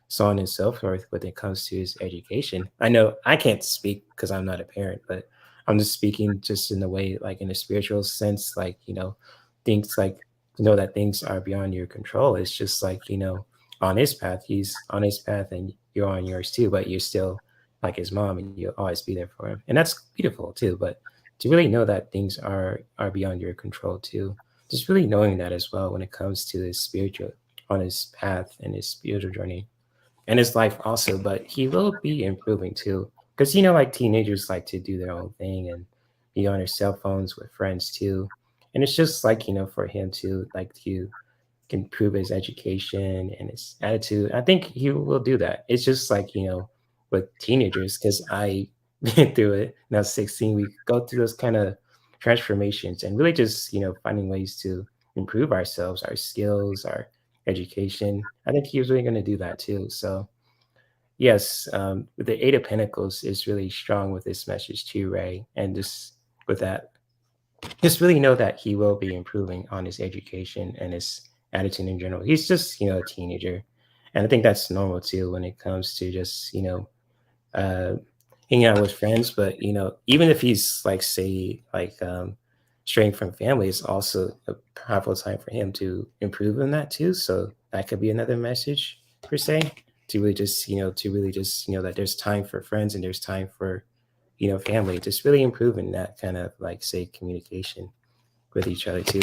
so on and so forth when it comes to his education. I know I can't speak because I'm not a parent, but I'm just speaking just in the way like in a spiritual sense, like, things like that things are beyond your control. It's just like, on his path, he's on his path and you're on yours too, but you're still like his mom and you'll always be there for him. And that's beautiful too. But to really know that things are beyond your control too, just really knowing that as well when it comes to his spiritual on his path and his spiritual journey and his life also, but he will be improving too. Because like teenagers like to do their own thing and be on their cell phones with friends too. And it's just like, for him to like to improve his education and his attitude. I think he will do that. It's just like, with teenagers, because I went through it. Now 16, we go through those kind of transformations and really just, finding ways to improve ourselves, our skills, our education. I think he was really going to do that too. So yes, the Eight of Pentacles is really strong with this message too, Ray. And just with that, just really know that he will be improving on his education and his attitude in general. He's just, a teenager. And I think that's normal too when it comes to just, uh, hanging out with friends. But, even if he's like, say, like straying from family, it's also a powerful time for him to improve in that too. So that could be another message per se to really just, that there's time for friends and there's time for, family, just really improving that kind of like say communication with each other too.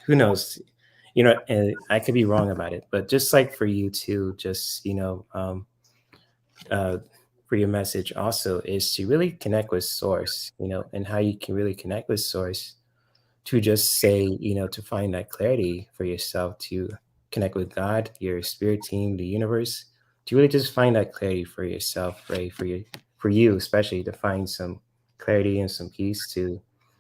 Who knows, and I could be wrong about it, but just like for you to just, uh, for your message also is to really connect with source, and how you can really connect with source to just say, to find that clarity for yourself, to connect with God, your spirit team, the universe, to really just find that clarity for yourself, right? For you, especially to find some clarity and some peace to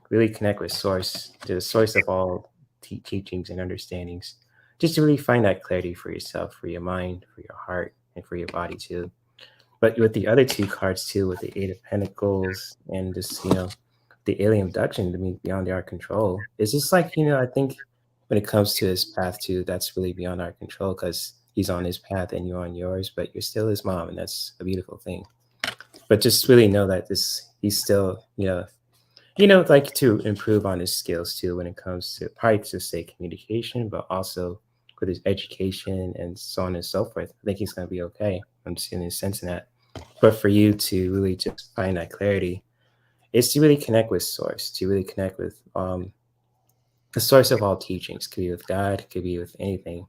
really connect with source, to the source of all teachings and understandings, just to really find that clarity for yourself, for your mind, for your heart, and for your body too. But with the other two cards too, with the Eight of Pentacles and just the alien abduction, I mean, beyond our control. It's just like I think when it comes to his path too, that's really beyond our control because he's on his path and you're on yours, but you're still his mom, and that's a beautiful thing. But just really know that this he's still like to improve on his skills too when it comes to probably to say communication, but also with his education and so on and so forth. I think he's going to be okay. I'm seeing his sense in that. But for you to really just find that clarity is to really connect with source, to really connect with the source of all teachings. Could be with God, could be with anything.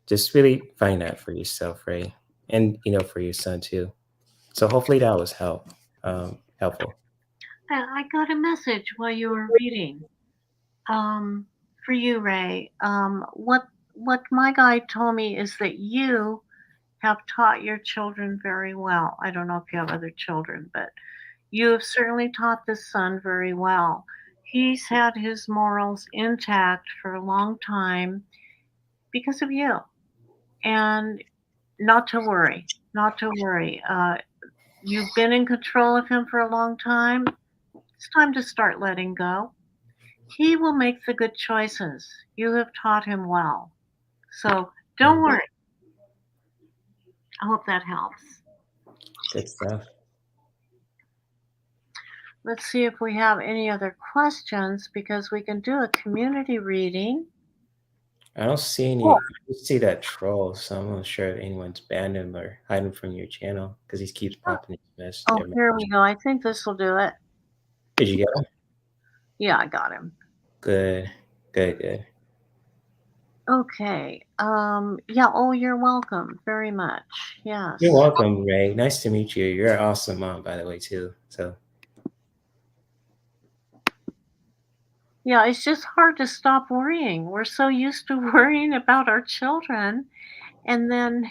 Just really find that for yourself, right? And for your son too. So hopefully that was helpful.
I got a message while you were reading. Um, for you, Ray. What my guide told me is that you have taught your children very well. I don't know if you have other children, but you have certainly taught this son very well. He's had his morals intact for a long time because of you. And not to worry, not to worry. You've been in control of him for a long time. It's time to start letting go. He will make the good choices. You have taught him well. So don't
Mm,
worry. I hope that helps.
good stuff.
Let's see if we have any other questions because we can do a community reading.
I don't see any. I just see that troll, so I'm not sure if anyone's banned him or hiding from your channel because he keeps popping his mess.
Oh, here we go. I think this will do it.
Did you get him?
Yeah, I got him.
Good, good, good.
Okay. Yeah, oh, you're welcome very much. Yes.
You're welcome, Ray. Nice to meet you. You're an awesome mom, by the way, too. So
Yeah, it's just hard to stop worrying. We're so used to worrying about our children. And then,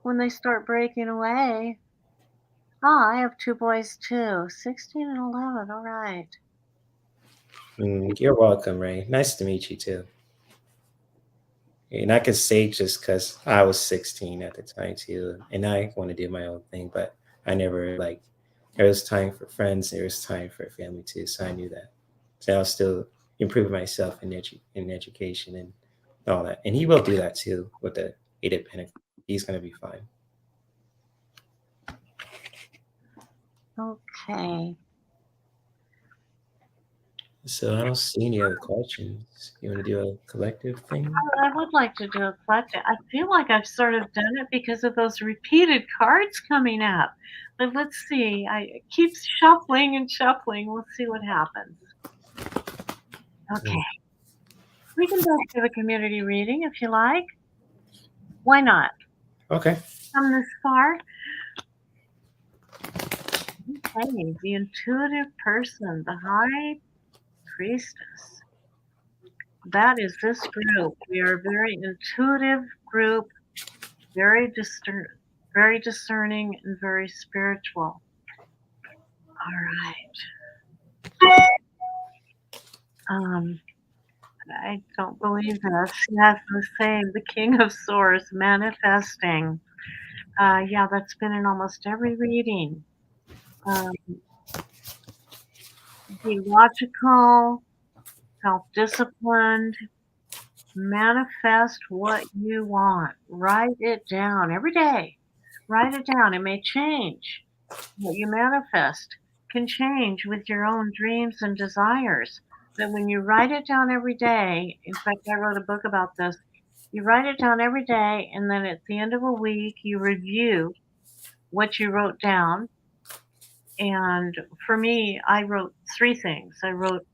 when they start breaking away, I have two boys too, 16 and 11. All right.
you're welcome, Ray. Nice to meet you too. And I can say just because I was 16 at the time too, and I want to do my own thing, but I never like. There was time for friends. There was time for family too, so I knew that. So I'll still improve myself in education and all that, and he will do that too with the Eight of Pentacles. He's gonna be fine.
Okay.
So I don't see any other questions. You want to do a collective thing?
I would like to do a collective. I feel like I've sort of done it because of those repeated cards coming up. But let's see. I keep shuffling and shuffling. We'll see what happens. Okay. We can both do a community reading if you like. Why not?
Okay.
Come this far. Okay, the intuitive person, the high priestess. That is this group. We are a very intuitive group, very very discerning, and very spiritual. All right. I don't believe this. Yes, the same. The King of Swords manifesting. Yeah, that's been in almost every reading. Um, be logical, self-disciplined, manifest what you want. Write it down every day. Write it down. It may change. What you manifest can change with your own dreams and desires. But when you write it down every day, in fact, I wrote a book about this. You write it down every day, and then at the end of a week, you review what you wrote down. And for me, I wrote three things. I wrote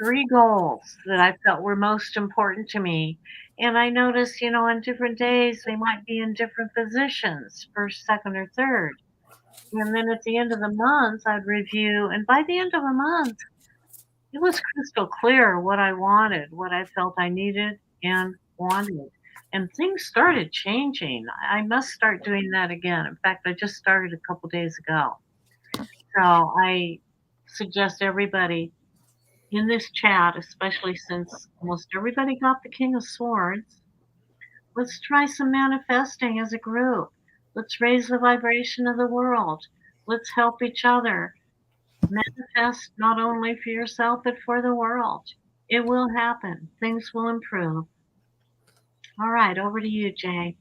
three goals that I felt were most important to me. And I noticed, on different days, they might be in different positions, first, second, or third. And then at the end of the month, I'd review. And by the end of the month, it was crystal clear what I wanted, what I felt I needed and wanted. And things started changing. I must start doing that again. In fact, I just started a couple days ago. So I suggest everybody in this chat, especially since almost everybody got the King of Swords, let's try some manifesting as a group. Let's raise the vibration of the world. Let's help each other. Manifest not only for yourself, but for the world. It will happen. Things will improve. All right, over to you, Jay.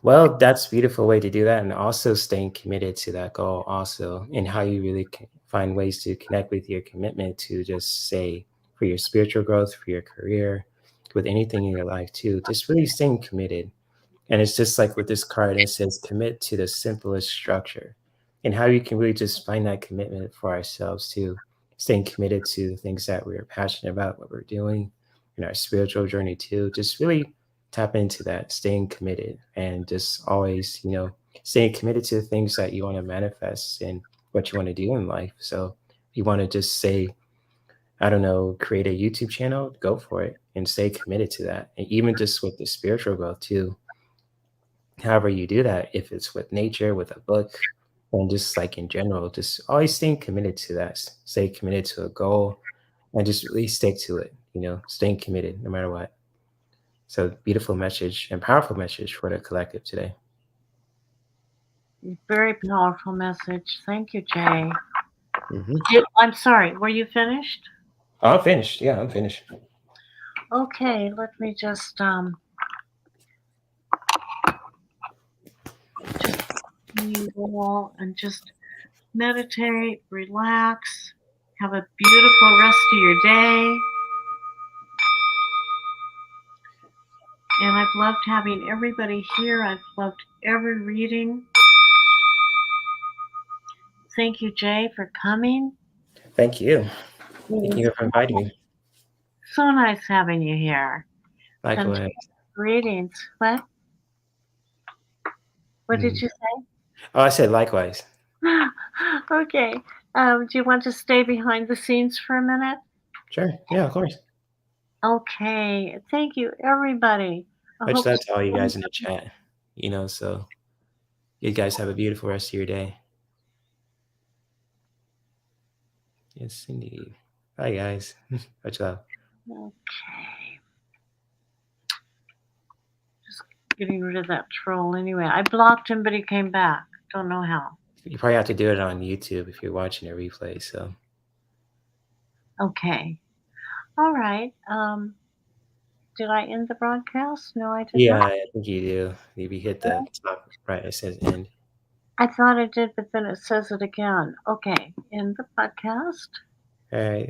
Well, that's a beautiful way to do that, and also staying committed to that goal also, and how you really find ways to connect with your commitment to just say for your spiritual growth, for your career, with anything in your life too, just really staying committed. And it's just like with this card, it says commit to the simplest structure, and how you can really just find that commitment for ourselves too, staying committed to the things that we're passionate about, what we're doing in our spiritual journey too. Just really tap into that, staying committed, and just always, staying committed to the things that you want to manifest and what you want to do in life. So if you want to just say, I don't know, create a YouTube channel, go for it and stay committed to that. And even just with the spiritual growth too, however you do that, if it's with nature, with a book, and just like in general, just always staying committed to that. Stay committed to a goal and just really stick to it, staying committed no matter what. So beautiful message and powerful message for the collective today.
Very powerful message. Thank you, Jay.
Hmm.
I'm sorry, were you finished?
I'm finished. Yeah, I'm finished.
Okay, let me just you all and just meditate, relax, have a beautiful rest of your day. And I've loved having everybody here. I've loved every reading. Thank you, Jay, for coming.
Thank you.
It
Thank
was
you for inviting me.
so nice having you here. And
Likewise.
greetings. What did
Mhm.
you say?
Oh, I said likewise.
Okay. Do you want to stay behind the scenes for a minute?
Sure. Yeah, of course.
Okay. Thank you, everybody. I
Much
hope
love to all you guys in the chat. So you guys have a beautiful rest of your day. Yes, indeed. Bye, guys. Much love.
Okay. Just getting rid of that troll anyway. I blocked him, but he came back. Don't know how.
You probably have to do it on YouTube if you're watching a replay. So
Okay. All right. Did I end the broadcast? No, I did
yeah,
not.
I think you do. Maybe hit the top right. It says end.
I thought I did, but then it says it again. Okay. End the podcast.
All right.